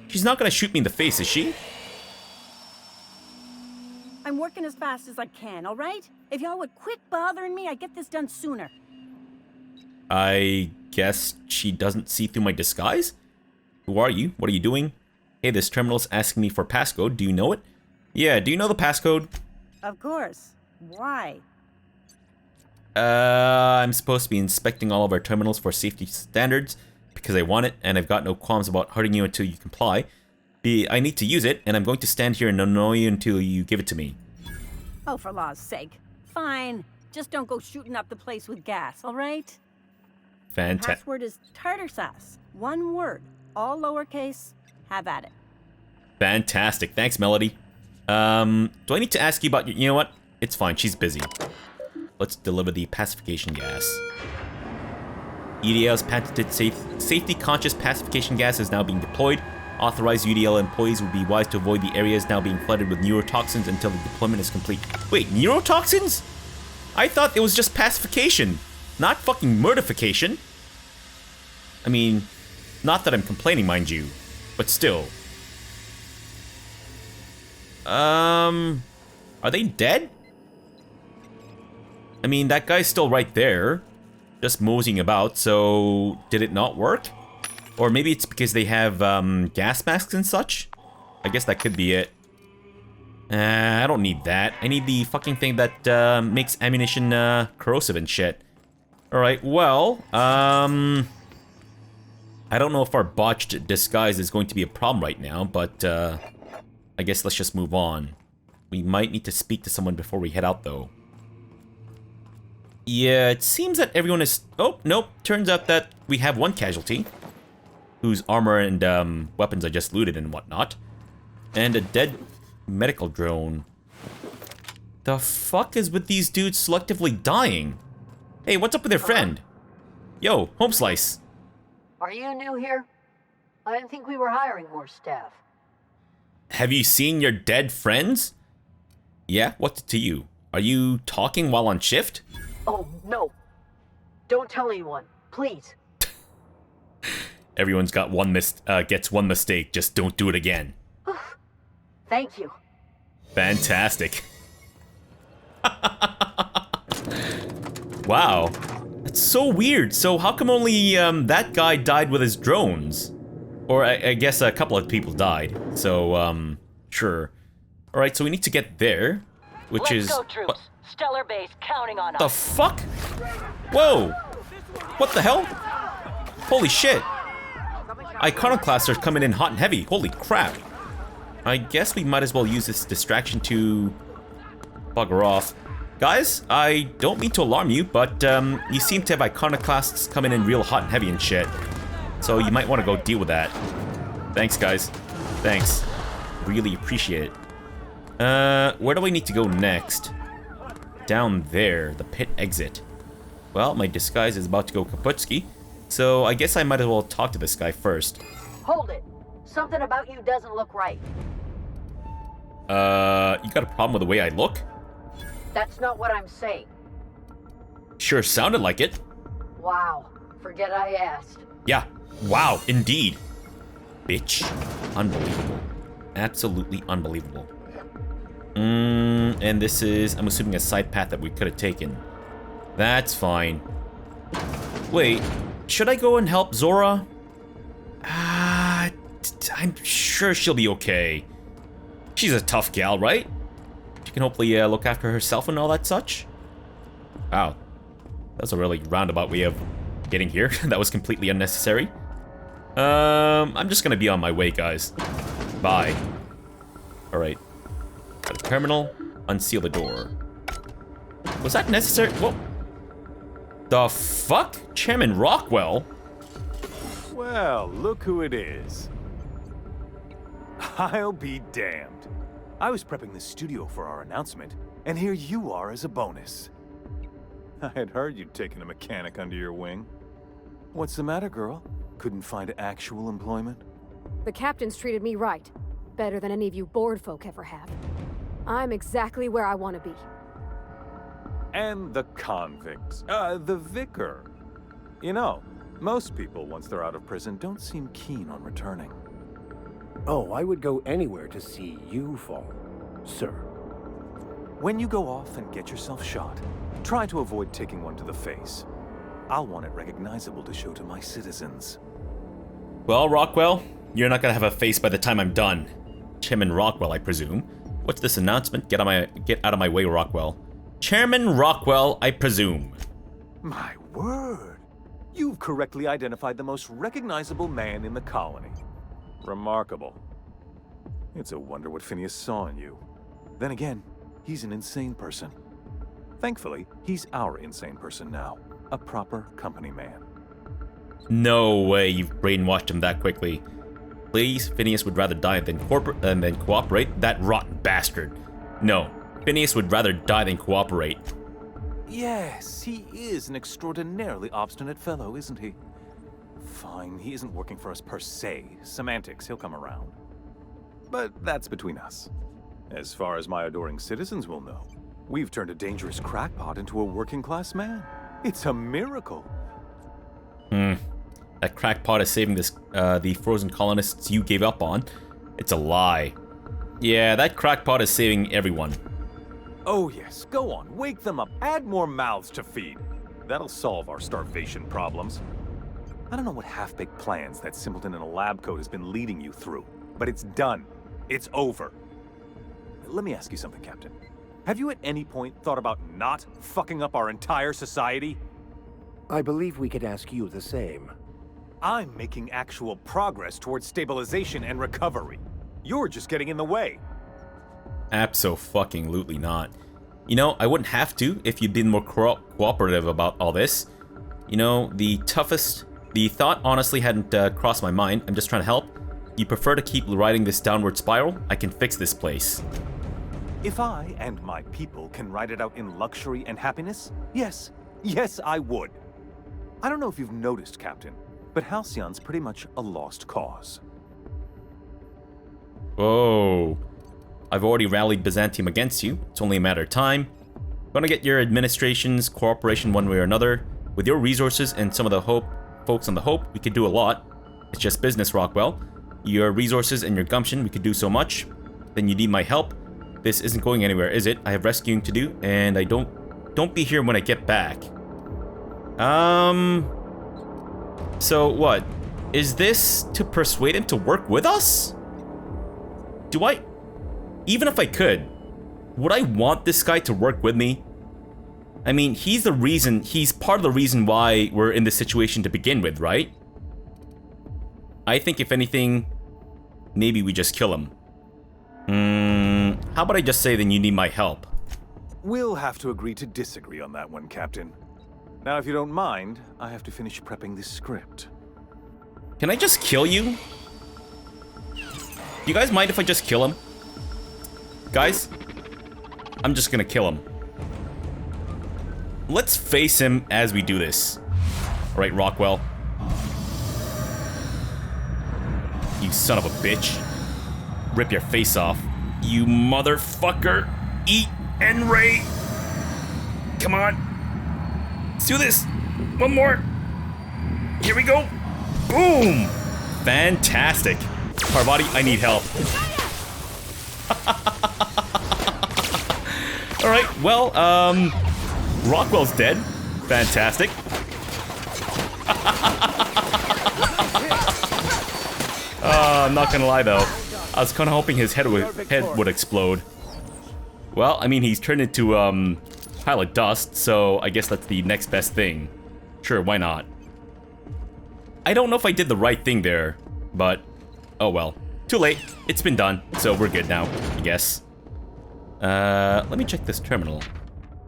She's not gonna shoot me in the face, is she? I'm working as fast as I can, all right? If y'all would quit bothering me, I'd get this done sooner. I guess she doesn't see through my disguise? Who are you? What are you doing? Hey, this terminal's asking me for passcode. Do you know it? Yeah, do you know the passcode? Of course. Why? I'm supposed to be inspecting all of our terminals for safety standards because I want it, and I've got no qualms about hurting you until you comply. I need to use it, and I'm going to stand here and annoy you until you give it to me. Oh, for law's sake. Fine. Just don't go shooting up the place with gas, all right? Fantastic. Password is tartar sauce. One word. All lowercase. Have at it. Fantastic. Thanks, Melody. Do I need to ask you about your... You know what? It's fine. She's busy. Let's deliver the pacification gas. UDL's patented safety-conscious pacification gas is now being deployed. Authorized UDL employees would be wise to avoid the areas now being flooded with neurotoxins until the deployment is complete. Wait, neurotoxins? I thought it was just pacification, not fucking murdification. I mean, not that I'm complaining, mind you, but still. Are they dead? I mean, that guy's still right there, just moseying about, so did it not work? Or maybe it's because they have gas masks and such? I guess that could be it. I don't need that. I need the fucking thing that makes ammunition corrosive and shit. Alright, well, I don't know if our botched disguise is going to be a problem right now, but I guess let's just move on. We might need to speak to someone before we head out, though. Yeah, it seems that everyone is... Oh, nope. Turns out that we have one casualty, whose armor and weapons I just looted and whatnot. And a dead medical drone. The fuck is with these dudes selectively dying? Hey, what's up with your friend? Yo, home slice. Are you new here? I didn't think we were hiring more staff. Have you seen your dead friends? Yeah, what's it to you? Are you talking while on shift? Oh, no. Don't tell anyone, please. Everyone's got gets one mistake, just don't do it again. Thank you. Fantastic. Wow. That's so weird. So how come only that guy died with his drones? Or I guess a couple of people died. So, sure. Alright, so we need to get there, which is... Let's go, troops. Stellar base counting on us. The fuck? Whoa! What the hell? Holy shit. Iconoclasts are coming in hot and heavy. Holy crap. I guess we might as well use this distraction to bugger off. Guys, I don't mean to alarm you, but you seem to have iconoclasts coming in real hot and heavy and shit. So you might want to go deal with that. Thanks, guys. Thanks. Really appreciate it. Where do we need to go next? down there, the pit exit. Well, my disguise is about to go kaputski, so I guess I might as well talk to this guy first. Hold it. Something about you doesn't look right. You got a problem with the way I look? That's not what I'm saying. Sure sounded like it. Wow. Forget I asked. Yeah, wow, indeed. Bitch. Unbelievable. Absolutely unbelievable. And this is, I'm assuming, a side path that we could have taken. That's fine. Wait, should I go and help Zora? I'm sure she'll be okay. She's a tough gal, right? She can hopefully look after herself and all that such. Wow. That's a really roundabout way of getting here. That was completely unnecessary. I'm just gonna be on my way, guys. Bye. Alright. Go to terminal. Unseal the door. Was that necessary? Whoa. The fuck? Chairman Rockwell? Well, look who it is. I'll be damned. I was prepping the studio for our announcement, and here you are as a bonus. I had heard you'd taken a mechanic under your wing. What's the matter, girl? Couldn't find actual employment? The captain's treated me right. Better than any of you bored folk ever have. I'm exactly where I want to be. And the convicts. The vicar. You know, most people, once they're out of prison, don't seem keen on returning. Oh, I would go anywhere to see you fall, sir. When you go off and get yourself shot, try to avoid taking one to the face. I'll want it recognizable to show to my citizens. Well, Rockwell, you're not gonna have a face by the time I'm done. Chairman Rockwell, I presume. What's this announcement? Get out of my way, Rockwell. Chairman Rockwell, I presume. My word! You've correctly identified the most recognizable man in the colony. Remarkable. It's a wonder what Phineas saw in you. Then again, he's an insane person. Thankfully, he's our insane person now. A proper company man. No way you've brainwashed him that quickly. Please, Phineas would rather die than cooperate. That rotten bastard. No, Phineas would rather die than cooperate. Yes, he is an extraordinarily obstinate fellow, isn't he? Fine, he isn't working for us per se. Semantics, he'll come around. But that's between us. As far as my adoring citizens will know, we've turned a dangerous crackpot into a working-class man. It's a miracle. That crackpot is saving the frozen colonists you gave up on. It's a lie. Yeah, that crackpot is saving everyone. Oh yes, go on, wake them up, add more mouths to feed. That'll solve our starvation problems. I don't know what half-baked plans that simpleton in a lab coat has been leading you through, but it's done. It's over. Let me ask you something, Captain. Have you at any point thought about not fucking up our entire society? I believe we could ask you the same. I'm making actual progress towards stabilization and recovery. You're just getting in the way. Abso-fucking-lutely not. You know, I wouldn't have to if you'd been more cooperative about all this. You know, the thought honestly hadn't crossed my mind. I'm just trying to help. You prefer to keep riding this downward spiral? I can fix this place. If I and my people can ride it out in luxury and happiness, yes, I would. I don't know if you've noticed, Captain, but Halcyon's pretty much a lost cause. Oh. I've already rallied Byzantium against you. It's only a matter of time. Gonna get your administration's cooperation one way or another. With your resources and some of the folks on the Hope, we could do a lot. It's just business, Rockwell. Your resources and your gumption, we could do so much. Then you need my help. This isn't going anywhere, is it? I have rescuing to do, and I don't be here when I get back. So what? Is this to persuade him to work with us? Even if I could, would I want this guy to work with me? I mean, he's part of the reason why we're in this situation to begin with, right? I think if anything, maybe we just kill him. How about I just say then you need my help? We'll have to agree to disagree on that one, Captain. Now, if you don't mind, I have to finish prepping this script. Can I just kill you? Do you guys mind if I just kill him? Guys, I'm just gonna kill him. let's face him as we do this. Alright, Rockwell. You son of a bitch. Rip your face off. You motherfucker. Eat and ray. Come on. Let's do this. One more. Here we go. Boom. Fantastic. Parvati, I need help. Alright, well, Rockwell's dead. Fantastic. I'm not gonna lie though. I was kinda hoping his head would explode. Well, I mean, he's turned into, pile of dust, so I guess that's the next best thing. Sure, why not? I don't know if I did the right thing there, but oh well. Too late. It's been done, so we're good now, I guess. Let me check this terminal.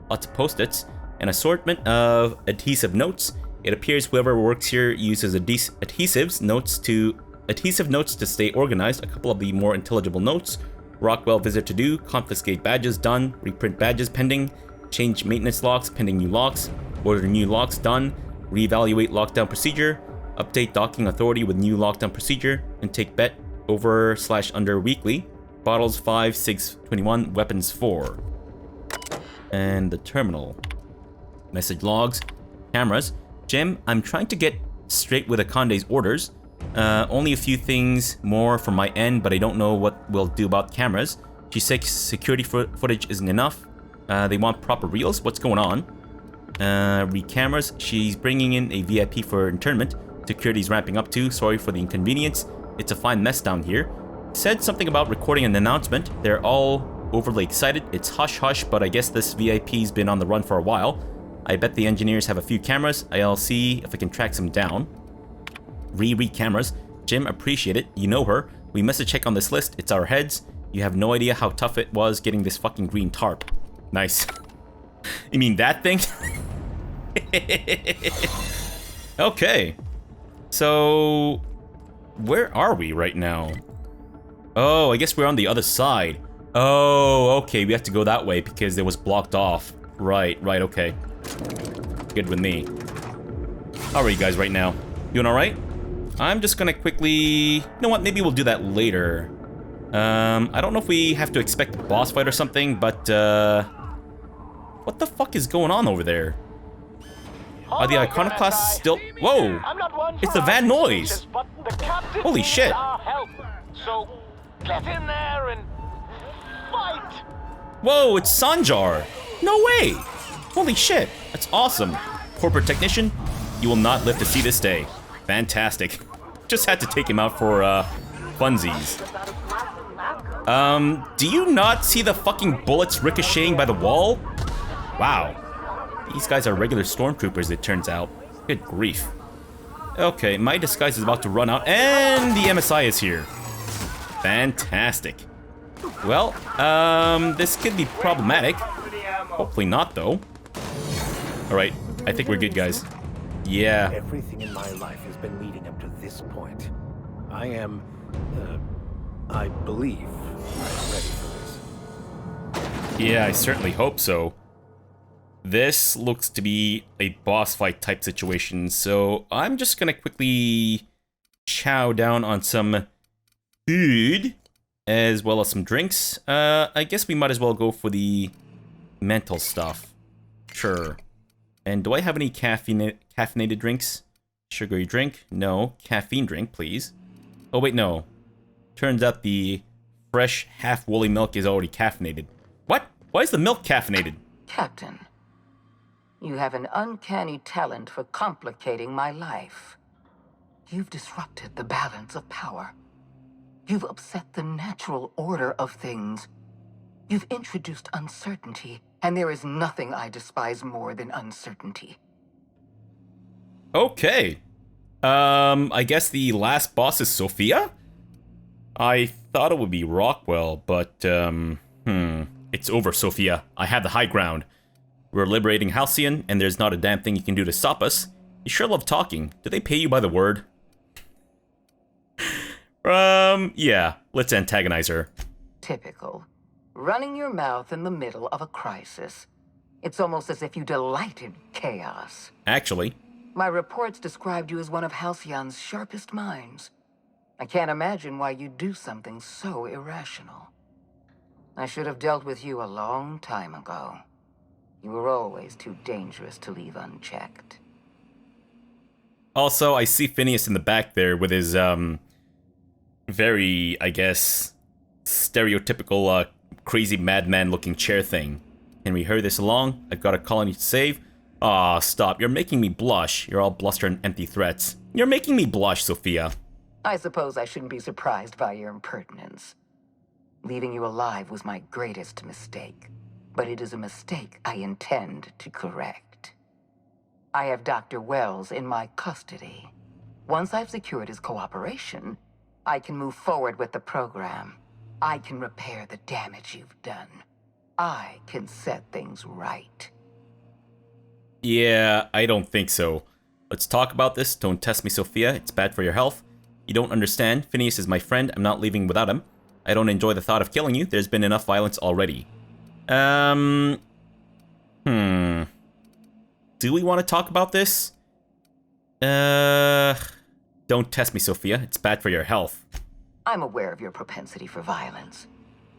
Lots of post-its, an assortment of adhesive notes. It appears whoever works here uses adhesive notes to stay organized. A couple of the more intelligible notes. Rockwell visit to do, confiscate badges done, reprint badges pending, change maintenance locks pending new locks, order new locks done, reevaluate lockdown procedure, update docking authority with new lockdown procedure, and take bet over/under weekly. Bottles 5, 6, 21, weapons 4. And the terminal. Message logs, cameras. Jim, I'm trying to get straight with Akande's orders. Only a few things more from my end, but I don't know what we'll do about cameras. She says security footage isn't enough. They want proper reels. What's going on? Read cameras. She's bringing in a VIP for internment. Security's ramping up too. Sorry for the inconvenience. It's a fine mess down here. Said something about recording an announcement. They're all overly excited. It's hush-hush, but I guess this VIP's been on the run for a while. I bet the engineers have a few cameras. I'll see if I can track some down. Read cameras. Jim, appreciate it. You know her. We must check on this list. It's our heads. You have no idea how tough it was getting this fucking green tarp. Nice. You mean that thing? Okay. So, where are we right now? Oh, I guess we're on the other side. Oh, okay. We have to go that way because it was blocked off. Right, okay. Good with me. How are you guys right now? Doing alright? I'm just gonna quickly... You know what? Maybe we'll do that later. I don't know if we have to expect a boss fight or something, but, what the fuck is going on over there? Are the iconoclasts still... Whoa! It's the Van Noise! Holy shit! So get in there and fight! Whoa, it's Sanjar! No way! Holy shit, that's awesome. Corporate technician, you will not live to see this day. Fantastic. Just had to take him out for, funsies. Do you not see the fucking bullets ricocheting by the wall? Wow. These guys are regular stormtroopers, it turns out. Good grief. Okay, my disguise is about to run out, and the MSI is here. Fantastic. Well, this could be problematic. Hopefully not, though. Alright, I think we're good, guys. Yeah. Everything in my life has been leading up to this point. I am, I believe I'm ready for this. Yeah, I certainly hope so. This looks to be a boss fight type situation, so I'm just gonna quickly chow down on some food, as well as some drinks. I guess we might as well go for the mental stuff. Sure. And do I have any caffeinated drinks? Sugary drink? No. Caffeine drink, please. Oh, wait, no. Turns out the fresh, half-woolly milk is already caffeinated. What? Why is the milk caffeinated? Captain, you have an uncanny talent for complicating my life. You've disrupted the balance of power. You've upset the natural order of things. You've introduced uncertainty, and there is nothing I despise more than uncertainty. Okay. I guess the last boss is Sophia? I thought it would be Rockwell, but, it's over, Sophia. I have the high ground. We're liberating Halcyon, and there's not a damn thing you can do to stop us. You sure love talking. Do they pay you by the word? Yeah. Let's antagonize her. Typical. Running your mouth in the middle of a crisis. It's almost as if you delight in chaos. Actually. My reports described you as one of Halcyon's sharpest minds. I can't imagine why you'd do something so irrational. I should have dealt with you a long time ago. You were always too dangerous to leave unchecked. Also, I see Phineas in the back there with his, very, I guess, stereotypical, crazy madman-looking chair thing. Can we hurry this along? I've got a colony to save. Aw, stop. You're making me blush. You're all bluster and empty threats. You're making me blush, Sophia. I suppose I shouldn't be surprised by your impertinence. Leaving you alive was my greatest mistake, but it is a mistake I intend to correct. I have Dr. Welles in my custody. Once I've secured his cooperation, I can move forward with the program. I can repair the damage you've done. I can set things right. Yeah, I don't think so. Let's talk about this. Don't test me, Sophia. It's bad for your health. You don't understand. Phineas is my friend. I'm not leaving without him. I don't enjoy the thought of killing you. There's been enough violence already. Do we want to talk about this? Don't test me, Sophia. It's bad for your health. I'm aware of your propensity for violence.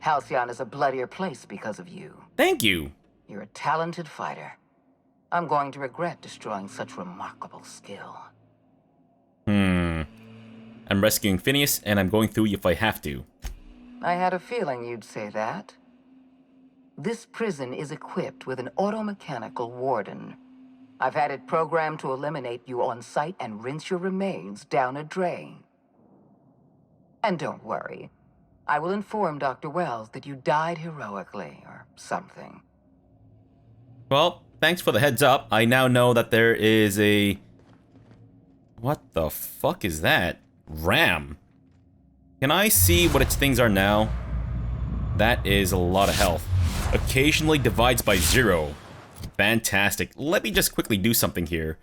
Halcyon is a bloodier place because of you. Thank you. You're a talented fighter. I'm going to regret destroying such remarkable skill. I'm rescuing Phineas, and I'm going through if I have to. I had a feeling you'd say that. This prison is equipped with an automechanical warden. I've had it programmed to eliminate you on sight and rinse your remains down a drain. And don't worry. I will inform Dr. Welles that you died heroically, or something. Well, thanks for the heads up. I now know that there is a... What the fuck is that? RAM. Can I see what its things are now? That is a lot of health. Occasionally divides by 0. Fantastic. Let me just quickly do something here.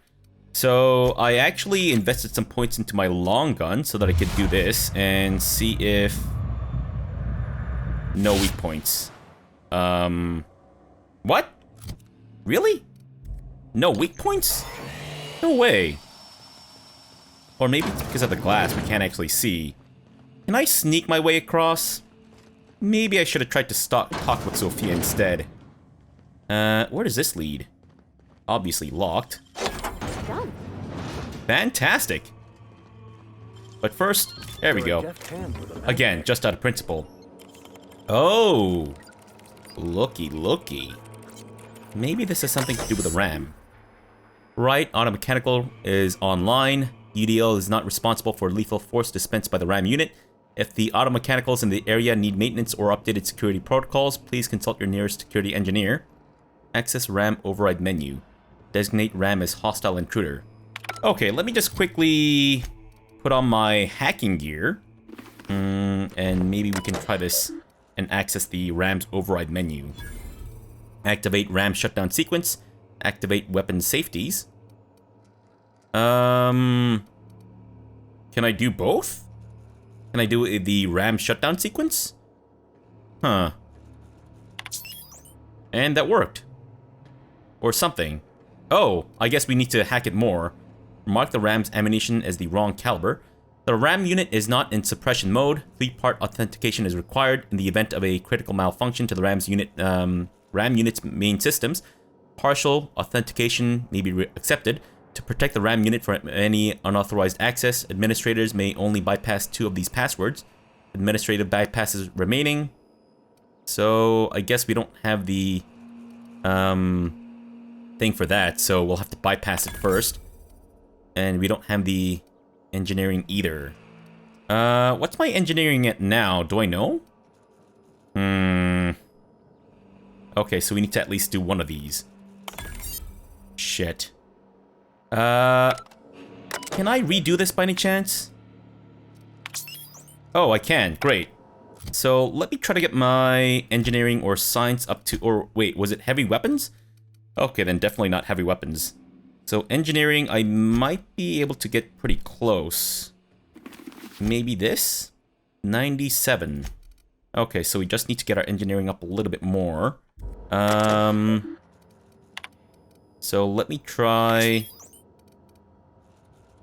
So, I actually invested some points into my long gun so that I could do this and see if... No weak points. What? Really? No weak points? No way. Or maybe it's because of the glass we can't actually see. Can I sneak my way across? Maybe I should have tried to talk with Sophia instead. Where does this lead? Obviously locked. Done. Fantastic. But first, there we go. Again, just out of principle. Oh. Looky. Maybe this has something to do with the RAM. Right, automechanical is online. UDL is not responsible for lethal force dispensed by the RAM unit. If the automechanicals in the area need maintenance or updated security protocols, please consult your nearest security engineer. Access RAM override menu. Designate RAM as hostile intruder. Okay, let me just quickly put on my hacking gear. And maybe we can try this and access the RAM's override menu. Activate RAM shutdown sequence. Activate weapon safeties. Can I do both? Can I do the RAM shutdown sequence? Huh. And that worked. Or something. Oh, I guess we need to hack it more. Mark the RAM's ammunition as the wrong caliber. The RAM unit is not in suppression mode. 3-part authentication is required in the event of a critical malfunction to the RAM unit's main systems. Partial authentication may be accepted. To protect the RAM unit from any unauthorized access, administrators may only bypass 2 of these passwords. Administrative bypasses remaining. So I guess we don't have the thing for that, so we'll have to bypass it first. And we don't have the engineering either. What's my engineering at now? Do I know? Okay, so we need to at least do one of these. Shit. Can I redo this by any chance? Oh, I can. Great. So let me try to get my engineering or science up to, or wait, was it heavy weapons? Okay, then definitely not heavy weapons. So engineering, I might be able to get pretty close. Maybe this? 97. Okay, so we just need to get our engineering up a little bit more. So let me try...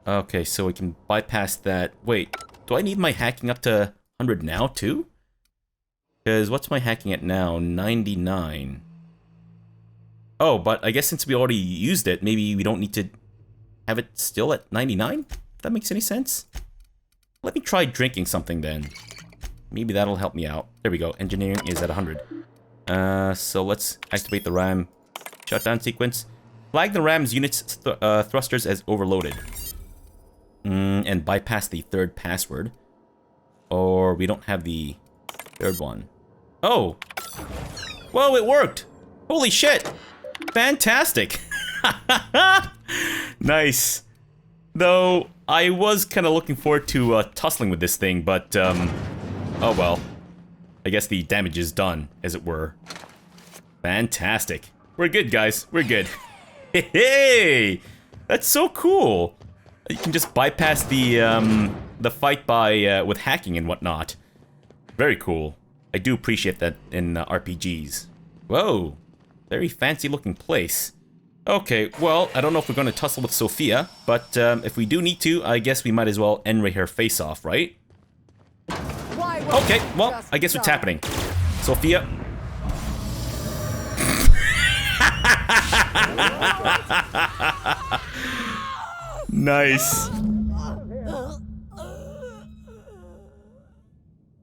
Okay, so we can bypass that. Wait, do I need my hacking up to 100 now, too? Because what's my hacking at now? 99. Oh, but I guess since we already used it, maybe we don't need to have it still at 99? If that makes any sense? Let me try drinking something then. Maybe that'll help me out. There we go. Engineering is at 100. So let's activate the RAM shutdown sequence. Flag the RAM's unit's thrusters as overloaded. And bypass the third password. Or we don't have the third one. Oh! Whoa, it worked! Holy shit! Fantastic! Nice. Though, I was kind of looking forward to tussling with this thing, but, oh well. I guess the damage is done, as it were. Fantastic. We're good, guys. We're good. Hey! That's so cool! You can just bypass the fight by, with hacking and whatnot. Very cool. I do appreciate that in RPGs. Whoa. Very fancy looking place. Okay, well, I don't know if we're going to tussle with Sophia, but if we do need to, I guess we might as well end her face off, right? Okay, well, I guess what's happening. Sophia. Nice.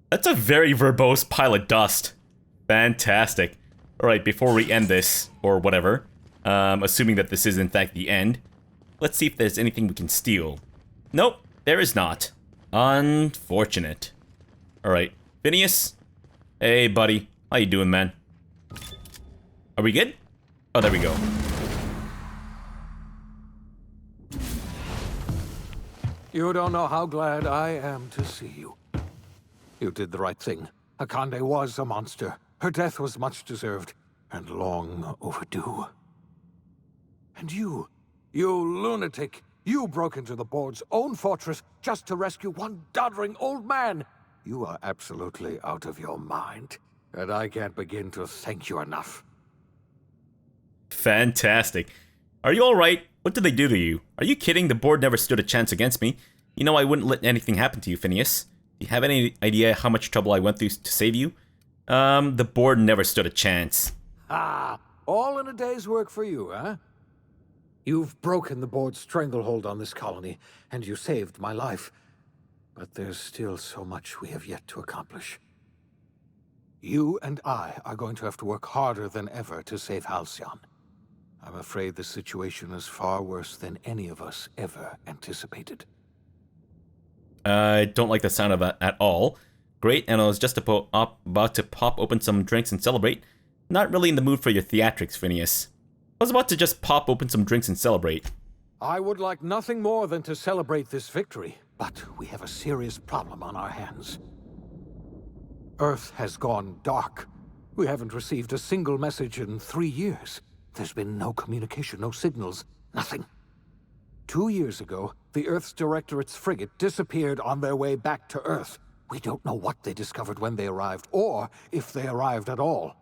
That's a very verbose pile of dust. Fantastic. Alright, before we end this, or whatever, assuming that this is in fact the end, let's see if there's anything we can steal. Nope, there is not. Unfortunate. Alright, Phineas? Hey, buddy. How you doing, man? Are we good? Oh, there we go. You don't know how glad I am to see you. You did the right thing. Akande was a monster. Her death was much deserved, and long overdue. And you lunatic, you broke into the board's own fortress just to rescue one doddering old man. You are absolutely out of your mind, and I can't begin to thank you enough. Fantastic. Are you alright? What did they do to you? Are you kidding? The board never stood a chance against me. You know I wouldn't let anything happen to you, Phineas. Do you have any idea how much trouble I went through to save you? The board never stood a chance. Ah, all in a day's work for you, huh? You've broken the board's stranglehold on this colony, and you saved my life. But there's still so much we have yet to accomplish. You and I are going to have to work harder than ever to save Halcyon. I'm afraid the situation is far worse than any of us ever anticipated. I don't like the sound of that at all. Great, and I was just about to pop open some drinks and celebrate. Not really in the mood for your theatrics, Phineas. I was about to just pop open some drinks and celebrate. I would like nothing more than to celebrate this victory, but we have a serious problem on our hands. Earth has gone dark. We haven't received a single message in 3 years. There's been no communication, no signals, nothing. 2 years ago, the Earth's Directorate's frigate disappeared on their way back to Earth. We don't know what they discovered when they arrived, or if they arrived at all.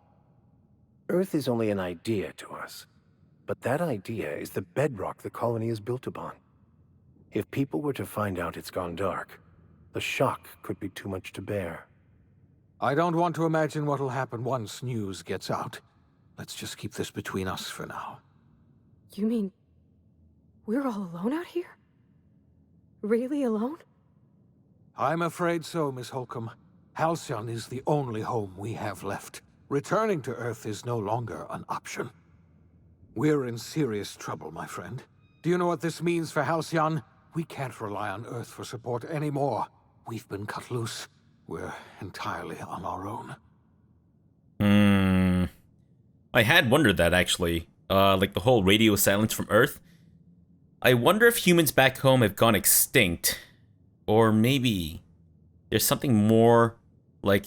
Earth is only an idea to us. But that idea is the bedrock the colony is built upon. If people were to find out it's gone dark, the shock could be too much to bear. I don't want to imagine what'll happen once news gets out. Let's just keep this between us for now. You mean we're all alone out here? Really alone? I'm afraid so, Miss Holcomb. Halcyon is the only home we have left. Returning to Earth is no longer an option. We're in serious trouble, my friend. Do you know what this means for Halcyon? We can't rely on Earth for support anymore. We've been cut loose. We're entirely on our own. I had wondered that, actually. Like the whole radio silence from Earth. I wonder if humans back home have gone extinct. Or maybe there's something more, like,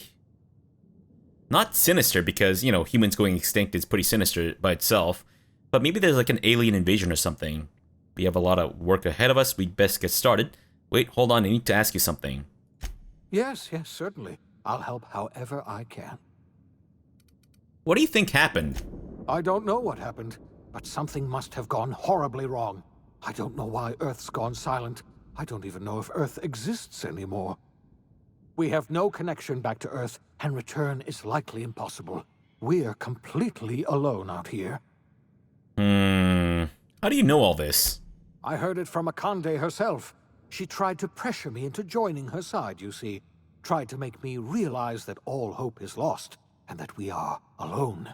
not sinister, because, you know, humans going extinct is pretty sinister by itself. But maybe there's like an alien invasion or something. We have a lot of work ahead of us. We'd best get started. Wait, hold on. I need to ask you something. Yes, certainly. I'll help however I can. What do you think happened? I don't know what happened, but something must have gone horribly wrong. I don't know why Earth's gone silent. I don't even know if Earth exists anymore. We have no connection back to Earth, and return is likely impossible. We're completely alone out here. How do you know all this? I heard it from Akande herself. She tried to pressure me into joining her side, you see. Tried to make me realize that all hope is lost, and that we are alone.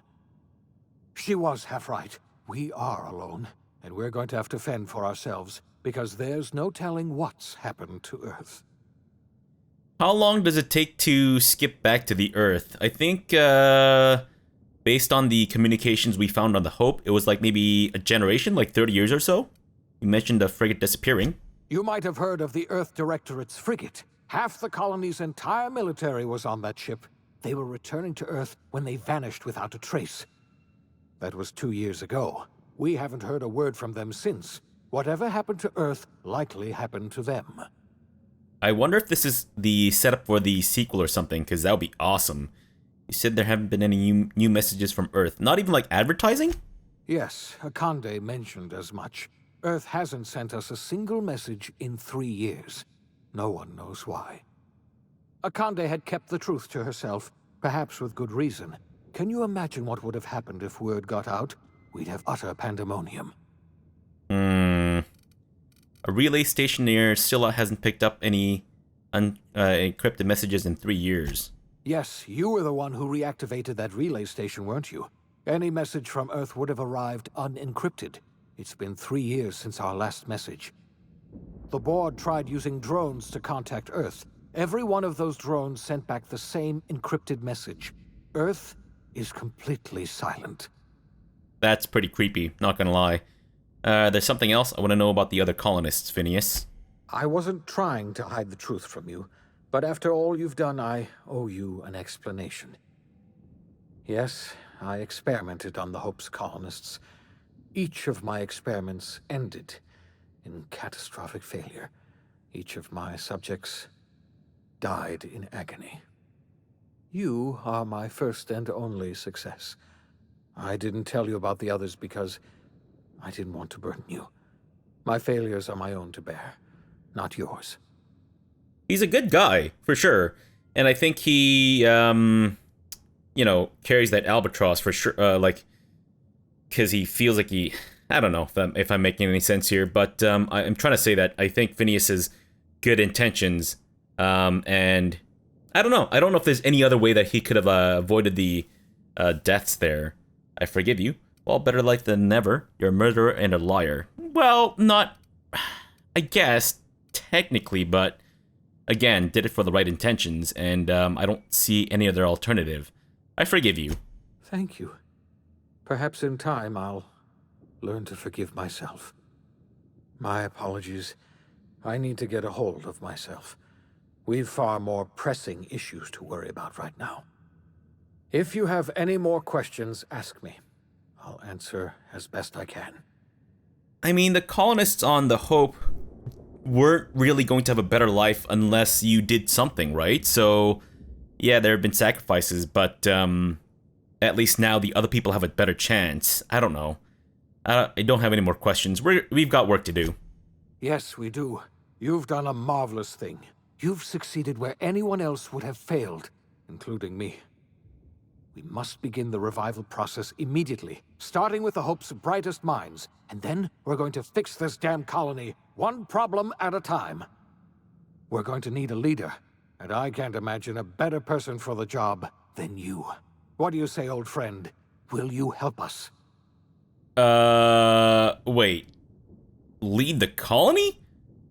She was half right. We are alone, and we're going to have to fend for ourselves, because there's no telling what's happened to Earth. How long does it take to skip back to the Earth? I think, based on the communications we found on the Hope, it was like maybe a generation, like 30 years or so. You mentioned the frigate disappearing. You might have heard of the Earth Directorate's frigate. Half the colony's entire military was on that ship. They were returning to Earth when they vanished without a trace. That was 2 years ago. We haven't heard a word from them since. Whatever happened to Earth likely happened to them. I wonder if this is the setup for the sequel or something, because that would be awesome. You said there haven't been any new messages from Earth. Not even like advertising? Yes, Akande mentioned as much. Earth hasn't sent us a single message in 3 years. No one knows why. Akande had kept the truth to herself, perhaps with good reason. Can you imagine what would have happened if word got out? We'd have utter pandemonium. A relay station near Scylla hasn't picked up any encrypted messages in 3 years. Yes, you were the one who reactivated that relay station, weren't you? Any message from Earth would have arrived unencrypted. It's been 3 years since our last message. The board tried using drones to contact Earth. Every one of those drones sent back the same encrypted message. Earth is completely silent. That's pretty creepy, not gonna lie. There's something else I want to know about the other colonists, Phineas. I wasn't trying to hide the truth from you, but after all you've done, I owe you an explanation. Yes, I experimented on the Hope's colonists. Each of my experiments ended in catastrophic failure. Each of my subjects died in agony. You are my first and only success. I didn't tell you about the others because I didn't want to burden you. My failures are my own to bear, not yours. He's a good guy, for sure. And I think he, you know, carries that albatross for sure, because he feels like he... I don't know if I'm making any sense here, but I'm trying to say that I think Phineas has good intentions, and I don't know. I don't know if there's any other way that he could have avoided the deaths there. I forgive you. Well, better late than never. You're a murderer and a liar. Well, not... I guess, technically, but... Again, did it for the right intentions, and I don't see any other alternative. I forgive you. Thank you. Perhaps in time I'll learn to forgive myself. My apologies. I need to get a hold of myself. We've far more pressing issues to worry about right now. If you have any more questions, ask me. I'll answer as best I can. I mean, the colonists on the Hope weren't really going to have a better life unless you did something, right? So, yeah, there have been sacrifices, but at least now the other people have a better chance. I don't know. I don't have any more questions. We've got work to do. Yes, we do. You've done a marvelous thing. You've succeeded where anyone else would have failed, including me. We must begin the revival process immediately, starting with the Hope's brightest minds, and then we're going to fix this damn colony, one problem at a time. We're going to need a leader, and I can't imagine a better person for the job than you. What do you say, old friend? Will you help us? Wait. Lead the colony?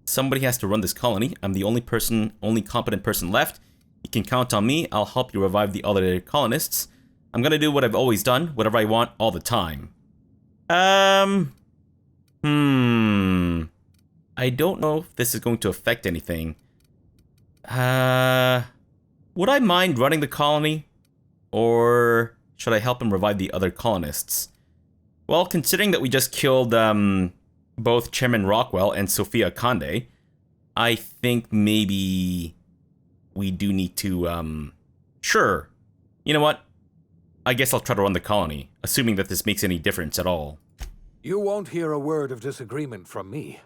Somebody has to run this colony. I'm the only competent person left. You can count on me. I'll help you revive the other colonists. I'm gonna do what I've always done, whatever I want, all the time. I don't know if this is going to affect anything. Would I mind running the colony? Or should I help him revive the other colonists? Well, considering that we just killed, both Chairman Rockwell and Sophia Akande, I think maybe we do need to, sure. You know what? I guess I'll try to run the colony, assuming that this makes any difference at all. You won't hear a word of disagreement from me.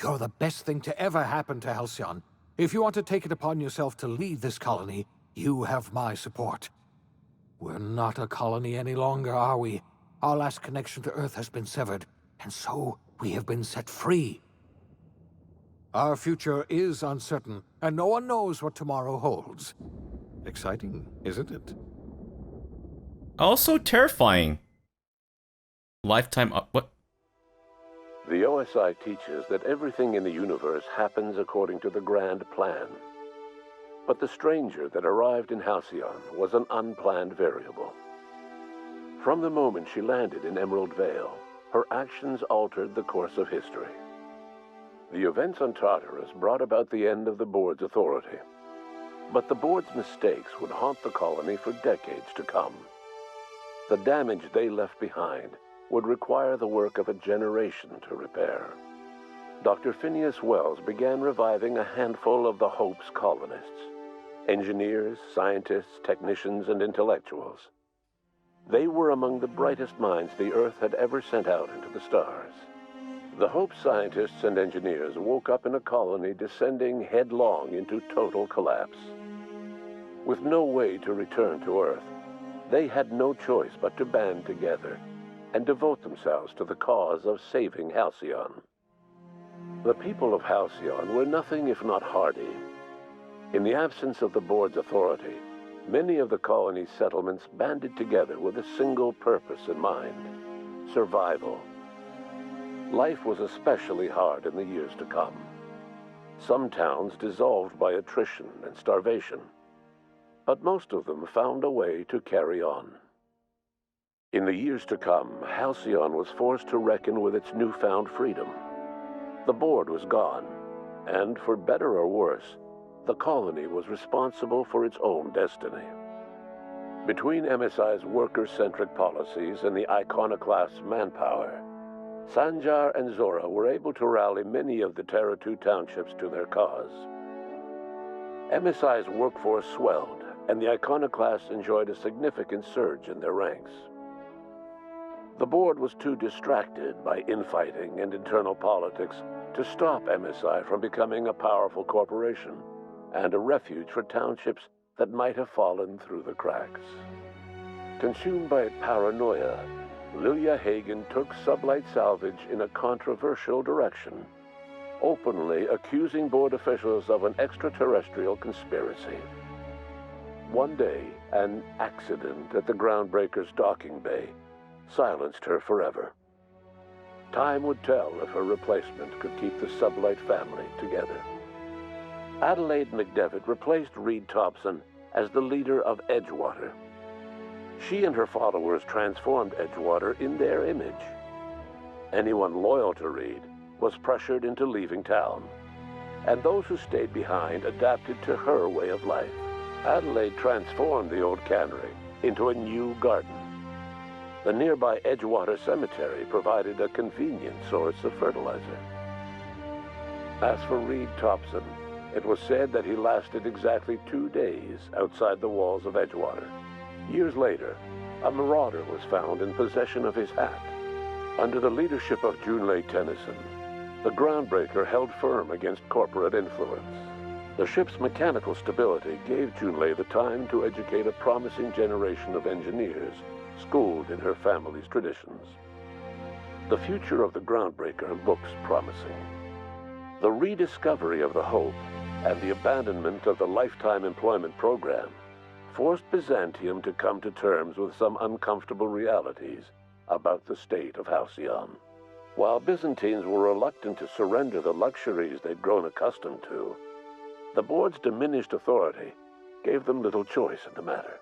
You're the best thing to ever happen to Halcyon. If you want to take it upon yourself to lead this colony, you have my support. We're not a colony any longer, are we? Our last connection to Earth has been severed, and so we have been set free. Our future is uncertain, and no one knows what tomorrow holds. Exciting, isn't it? Also terrifying. Lifetime up. What? The OSI teaches that everything in the universe happens according to the grand plan. But the stranger that arrived in Halcyon was an unplanned variable. From the moment she landed in Emerald Vale, her actions altered the course of history. The events on Tartarus brought about the end of the board's authority. But the board's mistakes would haunt the colony for decades to come. The damage they left behind would require the work of a generation to repair. Dr. Phineas Welles began reviving a handful of the Hope's colonists. Engineers, scientists, technicians, and intellectuals. They were among the brightest minds the Earth had ever sent out into the stars. The Hope scientists and engineers woke up in a colony descending headlong into total collapse. With no way to return to Earth, they had no choice but to band together and devote themselves to the cause of saving Halcyon. The people of Halcyon were nothing if not hardy. In the absence of the board's authority, many of the colony's settlements banded together with a single purpose in mind: survival. Life was especially hard in the years to come. Some towns dissolved by attrition and starvation, but most of them found a way to carry on. In the years to come, Halcyon was forced to reckon with its newfound freedom. The board was gone, and for better or worse, the colony was responsible for its own destiny. Between MSI's worker-centric policies and the iconoclast's manpower, Sanjar and Zora were able to rally many of the Terra 2 townships to their cause. MSI's workforce swelled, and the iconoclasts enjoyed a significant surge in their ranks. The board was too distracted by infighting and internal politics to stop MSI from becoming a powerful corporation and a refuge for townships that might have fallen through the cracks. Consumed by paranoia, Lilia Hagen took Sublight Salvage in a controversial direction, openly accusing board officials of an extraterrestrial conspiracy. One day, an accident at the Groundbreaker's docking bay silenced her forever. Time would tell if her replacement could keep the Sublight family together. Adelaide McDevitt replaced Reed Thompson as the leader of Edgewater. She and her followers transformed Edgewater in their image. Anyone loyal to Reed was pressured into leaving town, and those who stayed behind adapted to her way of life. Adelaide transformed the old cannery into a new garden. The nearby Edgewater Cemetery provided a convenient source of fertilizer. As for Reed Thompson, it was said that he lasted exactly 2 days outside the walls of Edgewater. Years later, a marauder was found in possession of his hat. Under the leadership of Junlei Tennyson, the Groundbreaker held firm against corporate influence. The ship's mechanical stability gave Junlei the time to educate a promising generation of engineers schooled in her family's traditions. The future of the Groundbreaker looks promising. The rediscovery of the Hope and the abandonment of the lifetime employment program forced Byzantium to come to terms with some uncomfortable realities about the state of Halcyon. While Byzantines were reluctant to surrender the luxuries they'd grown accustomed to, the board's diminished authority gave them little choice in the matter.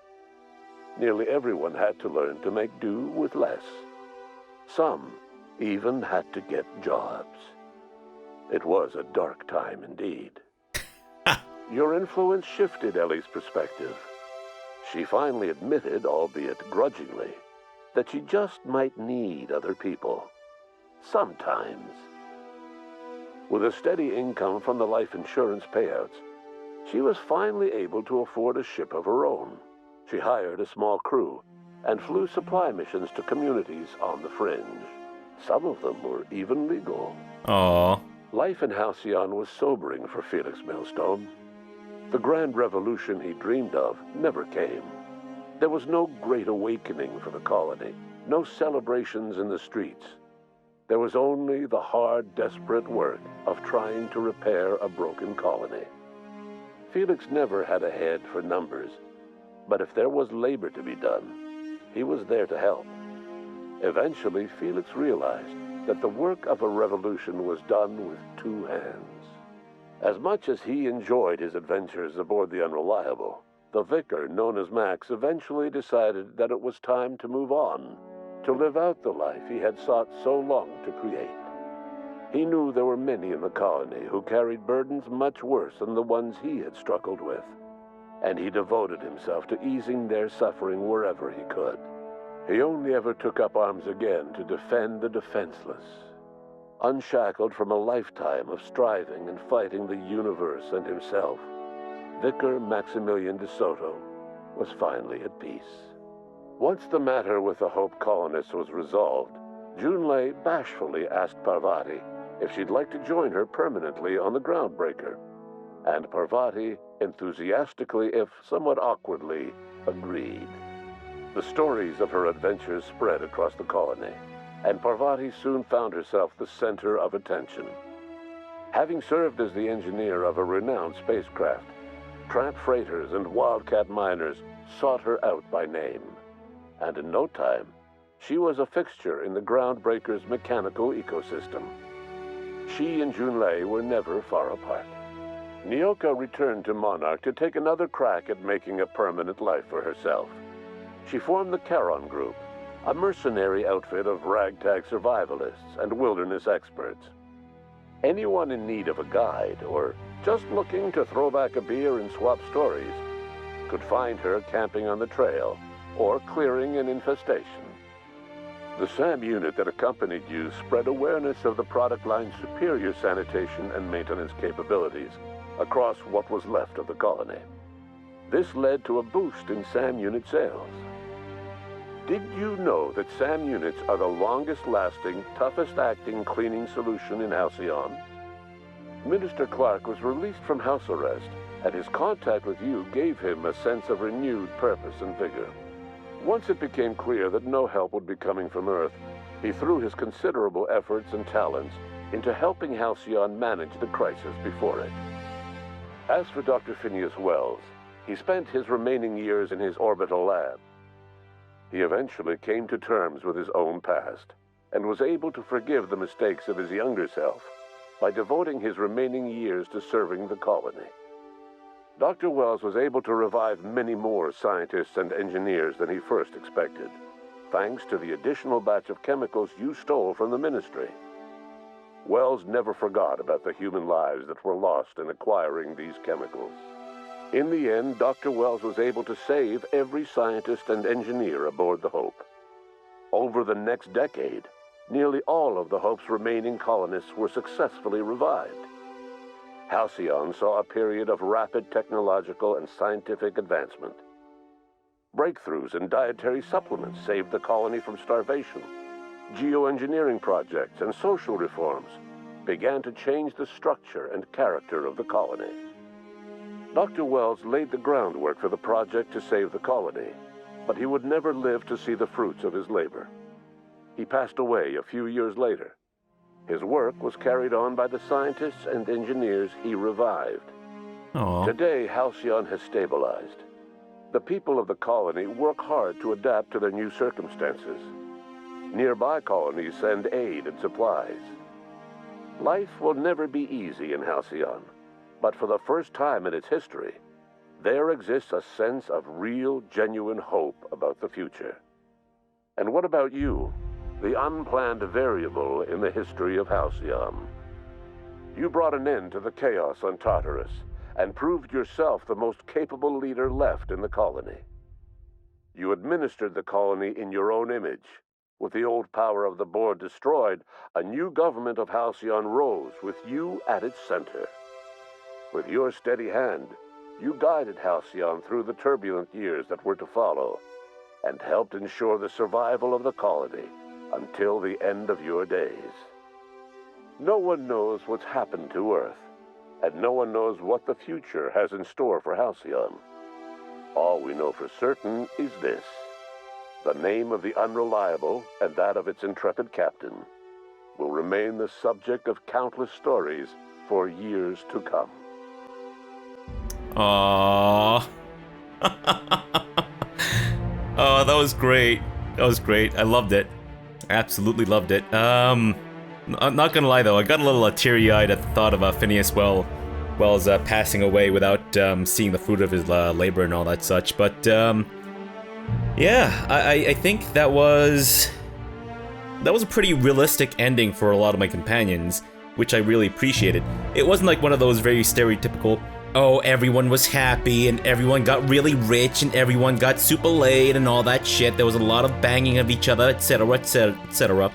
Nearly everyone had to learn to make do with less. Some even had to get jobs. It was a dark time indeed. Your influence shifted Ellie's perspective. She finally admitted, albeit grudgingly, that she just might need other people. Sometimes. With a steady income from the life insurance payouts, she was finally able to afford a ship of her own. She hired a small crew and flew supply missions to communities on the fringe. Some of them were even legal. Aww. Life in Halcyon was sobering for Felix Millstone. The grand revolution he dreamed of never came. There was no great awakening for the colony, no celebrations in the streets. There was only the hard, desperate work of trying to repair a broken colony. Felix never had a head for numbers, but if there was labor to be done, he was there to help. Eventually, Felix realized that the work of a revolution was done with two hands. As much as he enjoyed his adventures aboard the Unreliable, the vicar, known as Max, eventually decided that it was time to move on, to live out the life he had sought so long to create. He knew there were many in the colony who carried burdens much worse than the ones he had struggled with, and he devoted himself to easing their suffering wherever he could. He only ever took up arms again to defend the defenseless. Unshackled from a lifetime of striving and fighting the universe and himself, Vicar Maximilian de Soto was finally at peace. Once the matter with the Hope colonists was resolved, Junlei bashfully asked Parvati if she'd like to join her permanently on the Groundbreaker, and Parvati enthusiastically, if somewhat awkwardly, agreed. The stories of her adventures spread across the colony, and Parvati soon found herself the center of attention. Having served as the engineer of a renowned spacecraft, tramp freighters and wildcat miners sought her out by name, and in no time, she was a fixture in the Groundbreaker's mechanical ecosystem. She and Junlei were never far apart. Nyoka returned to Monarch to take another crack at making a permanent life for herself. She formed the Charon Group, a mercenary outfit of ragtag survivalists and wilderness experts. Anyone in need of a guide, or just looking to throw back a beer and swap stories, could find her camping on the trail or clearing an infestation. The SAM unit that accompanied you spread awareness of the product line's superior sanitation and maintenance capabilities across what was left of the colony. This led to a boost in SAM unit sales. Did you know that SAM units are the longest-lasting, toughest-acting cleaning solution in Halcyon? Minister Clark was released from house arrest, and his contact with you gave him a sense of renewed purpose and vigor. Once it became clear that no help would be coming from Earth, he threw his considerable efforts and talents into helping Halcyon manage the crisis before it. As for Dr. Phineas Welles, he spent his remaining years in his orbital lab. He eventually came to terms with his own past, and was able to forgive the mistakes of his younger self by devoting his remaining years to serving the colony. Dr. Welles was able to revive many more scientists and engineers than he first expected, thanks to the additional batch of chemicals you stole from the Ministry. Welles never forgot about the human lives that were lost in acquiring these chemicals. In the end, Dr. Welles was able to save every scientist and engineer aboard the Hope. Over the next decade, nearly all of the Hope's remaining colonists were successfully revived. Halcyon saw a period of rapid technological and scientific advancement. Breakthroughs in dietary supplements saved the colony from starvation. Geoengineering projects and social reforms began to change the structure and character of the colony. Dr. Welles laid the groundwork for the project to save the colony, but he would never live to see the fruits of his labor. He passed away a few years later. His work was carried on by the scientists and engineers he revived. Aww. Today, Halcyon has stabilized. The people of the colony work hard to adapt to their new circumstances. Nearby colonies send aid and supplies. Life will never be easy in Halcyon, but for the first time in its history, there exists a sense of real, genuine hope about the future. And what about you? The unplanned variable in the history of Halcyon. You brought an end to the chaos on Tartarus, and proved yourself the most capable leader left in the colony. You administered the colony in your own image. With the old power of the board destroyed, a new government of Halcyon rose with you at its center. With your steady hand, you guided Halcyon through the turbulent years that were to follow, and helped ensure the survival of the colony until the end of your days. No one knows what's happened to Earth, and no one knows what the future has in store for Halcyon. All we know for certain is this: the name of the Unreliable and that of its intrepid captain will remain the subject of countless stories for years to come. Aww. Oh, that was great. That was great. I loved it. Absolutely loved it. I'm not gonna lie though, I got a little teary-eyed at the thought of Phineas Welles passing away without seeing the fruit of his labor and all that such. But yeah, I think that was a pretty realistic ending for a lot of my companions, which I really appreciated. It wasn't like one of those very stereotypical, oh, everyone was happy and everyone got really rich and everyone got super laid and all that shit. There was a lot of banging of each other, etc, etc, etc.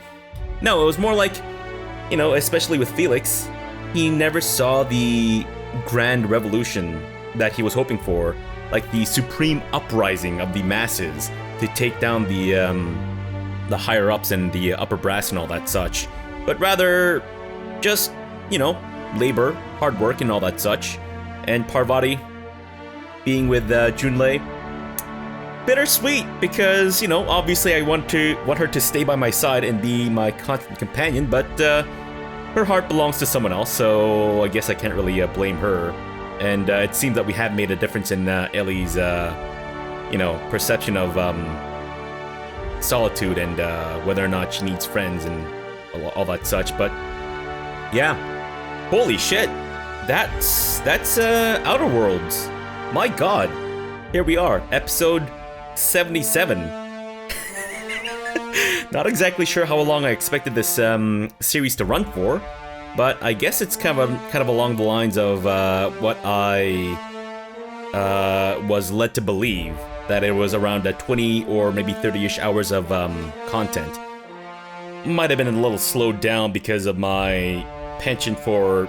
No, it was more like, you know, especially with Felix, he never saw the grand revolution that he was hoping for, like the supreme uprising of the masses to take down the higher-ups and the upper brass and all that such, but rather just, you know, labor, hard work and all that such. And Parvati being with Junlei, bittersweet, because, you know, obviously I want her to stay by my side and be my constant companion, but her heart belongs to someone else, so I guess I can't really blame her. And it seems that we have made a difference in Ellie's, you know, perception of solitude and whether or not she needs friends and all that such. But yeah, holy shit, that's Outer Worlds. My God, here we are, episode 77. Not exactly sure how long I expected this series to run for, but I guess it's kind of along the lines of what I was led to believe, that it was around 20 or maybe 30-ish hours of content. Might have been a little slowed down because of my penchant for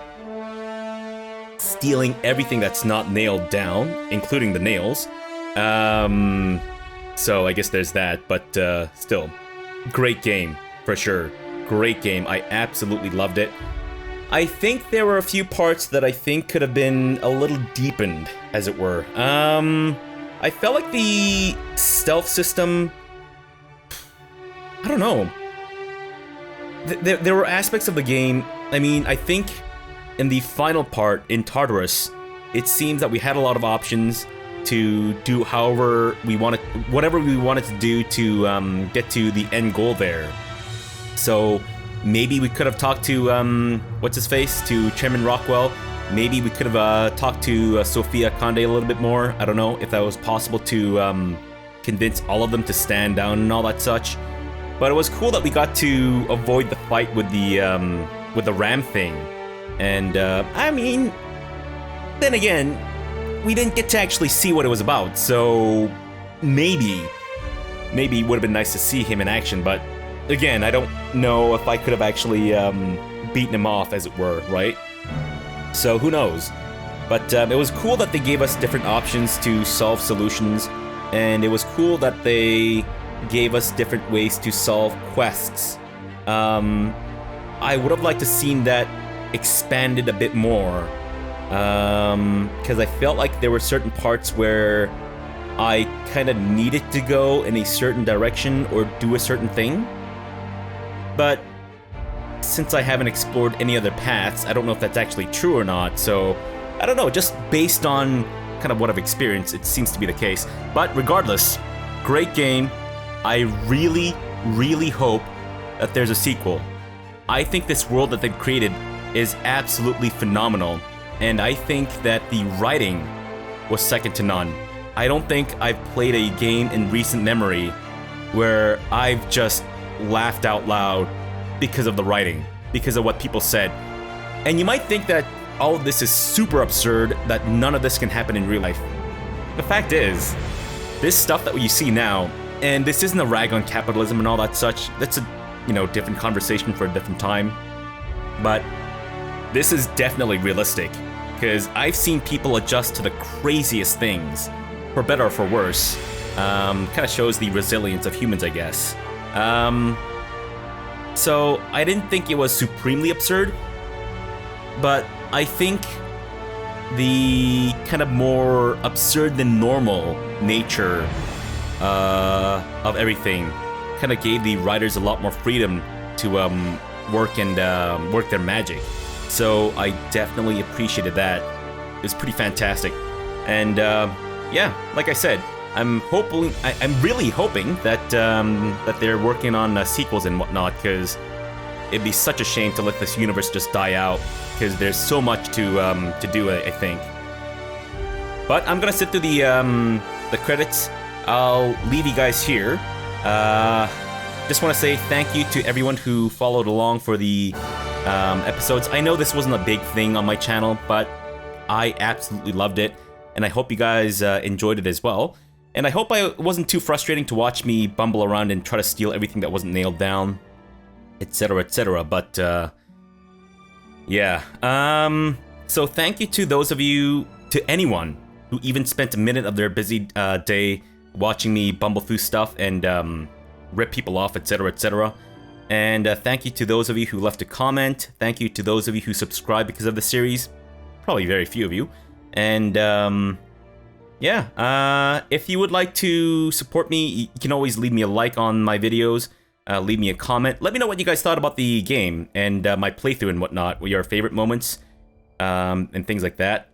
stealing everything that's not nailed down, including the nails. So I guess there's that, but still, great game, for sure. Great game, I absolutely loved it. I think there were a few parts that I think could have been a little deepened, as it were. I felt like the stealth system, I don't know. There were aspects of the game, I mean, I think in the final part, in Tartarus, it seems that we had a lot of options to do whatever we wanted to do to get to the end goal there. So maybe we could have talked to, what's-his-face, to Chairman Rockwell. Maybe we could have talked to Sophia Conde a little bit more. I don't know if that was possible to convince all of them to stand down and all that such. But it was cool that we got to avoid the fight with the ram thing. And, I mean, then again, we didn't get to actually see what it was about, so maybe it would have been nice to see him in action, but again, I don't know if I could have actually beaten him off, as it were, right? So who knows? But it was cool that they gave us different options to solve solutions, and it was cool that they gave us different ways to solve quests. I would have liked to seen that expanded a bit more, because I felt like there were certain parts where I kind of needed to go in a certain direction or do a certain thing. But since I haven't explored any other paths, I don't know if that's actually true or not, so I don't know, just based on kind of what I've experienced, it seems to be the case. But regardless, great game. I really, really hope that there's a sequel. I think this world that they've created is absolutely phenomenal, and I think that the writing was second to none. I don't think I've played a game in recent memory where I've just laughed out loud because of the writing, because of what people said. And you might think that all of this is super absurd, that none of this can happen in real life. The fact is, this stuff that you see now, and this isn't a rag on capitalism and all that such, that's a, you know, different conversation for a different time. But this is definitely realistic, because I've seen people adjust to the craziest things, for better or for worse. Kind of shows the resilience of humans, I guess. So I didn't think it was supremely absurd, but I think the kind of more absurd than normal nature of everything kind of gave the writers a lot more freedom to work their magic. So I definitely appreciated that. It was pretty fantastic. And yeah, like I said, I'm really hoping that that they're working on sequels and whatnot, because it'd be such a shame to let this universe just die out, because there's so much to do, I think. But I'm gonna sit through the credits. I'll leave you guys here. Just want to say thank you to everyone who followed along for the episodes. I know this wasn't a big thing on my channel, but I absolutely loved it, and I hope you guys enjoyed it as well. And I hope it wasn't too frustrating to watch me bumble around and try to steal everything that wasn't nailed down, etc., etc. But yeah. So thank you to those of you, to anyone who even spent a minute of their busy day watching me bumble through stuff and rip people off, etc., etc. And thank you to those of you who left a comment. Thank you to those of you who subscribed because of the series. Probably very few of you. And yeah, if you would like to support me, you can always leave me a like on my videos. Leave me a comment. Let me know what you guys thought about the game and my playthrough and whatnot. What your favorite moments and things like that.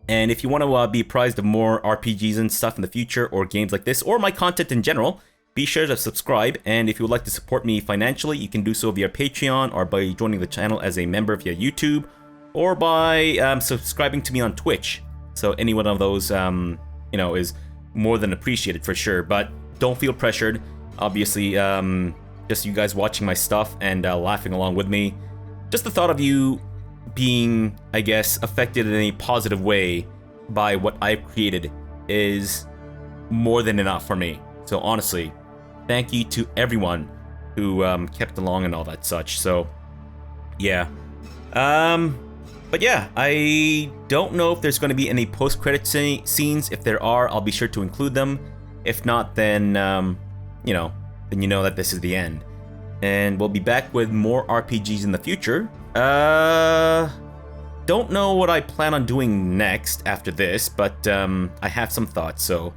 And if you want to be apprised of more RPGs and stuff in the future, or games like this, or my content in general, be sure to subscribe. And if you would like to support me financially, you can do so via Patreon, or by joining the channel as a member via YouTube, or by subscribing to me on Twitch. So any one of those, you know, is more than appreciated for sure. But don't feel pressured. Obviously, just you guys watching my stuff and laughing along with me. Just the thought of you being, I guess, affected in a positive way by what I've created is more than enough for me. So honestly, thank you to everyone who kept along and all that such. So yeah. But yeah, I don't know if there's going to be any post-credit scenes. If there are, I'll be sure to include them. If not, then you know that this is the end. And we'll be back with more RPGs in the future. Don't know what I plan on doing next after this, but I have some thoughts, so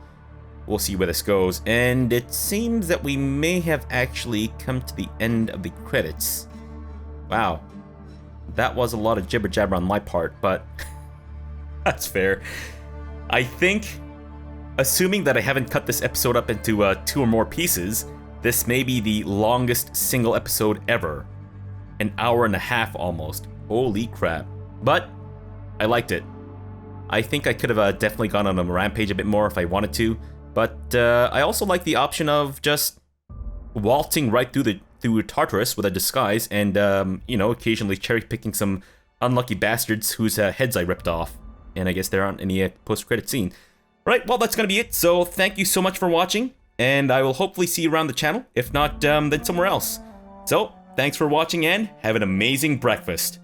we'll see where this goes. And it seems that we may have actually come to the end of the credits. Wow. That was a lot of jibber jabber on my part, but that's fair. I think, assuming that I haven't cut this episode up into 2 or more pieces, this may be the longest single episode ever. An hour and a half almost. Holy crap. But I liked it. I think I could have definitely gone on a rampage a bit more if I wanted to, but I also like the option of just waltzing right through Tartarus with a disguise and, you know, occasionally cherry-picking some unlucky bastards whose heads I ripped off. And I guess there aren't any post-credit scene. Right, well, that's gonna be it. So thank you so much for watching, and I will hopefully see you around the channel. If not, then somewhere else. So, thanks for watching and have an amazing breakfast.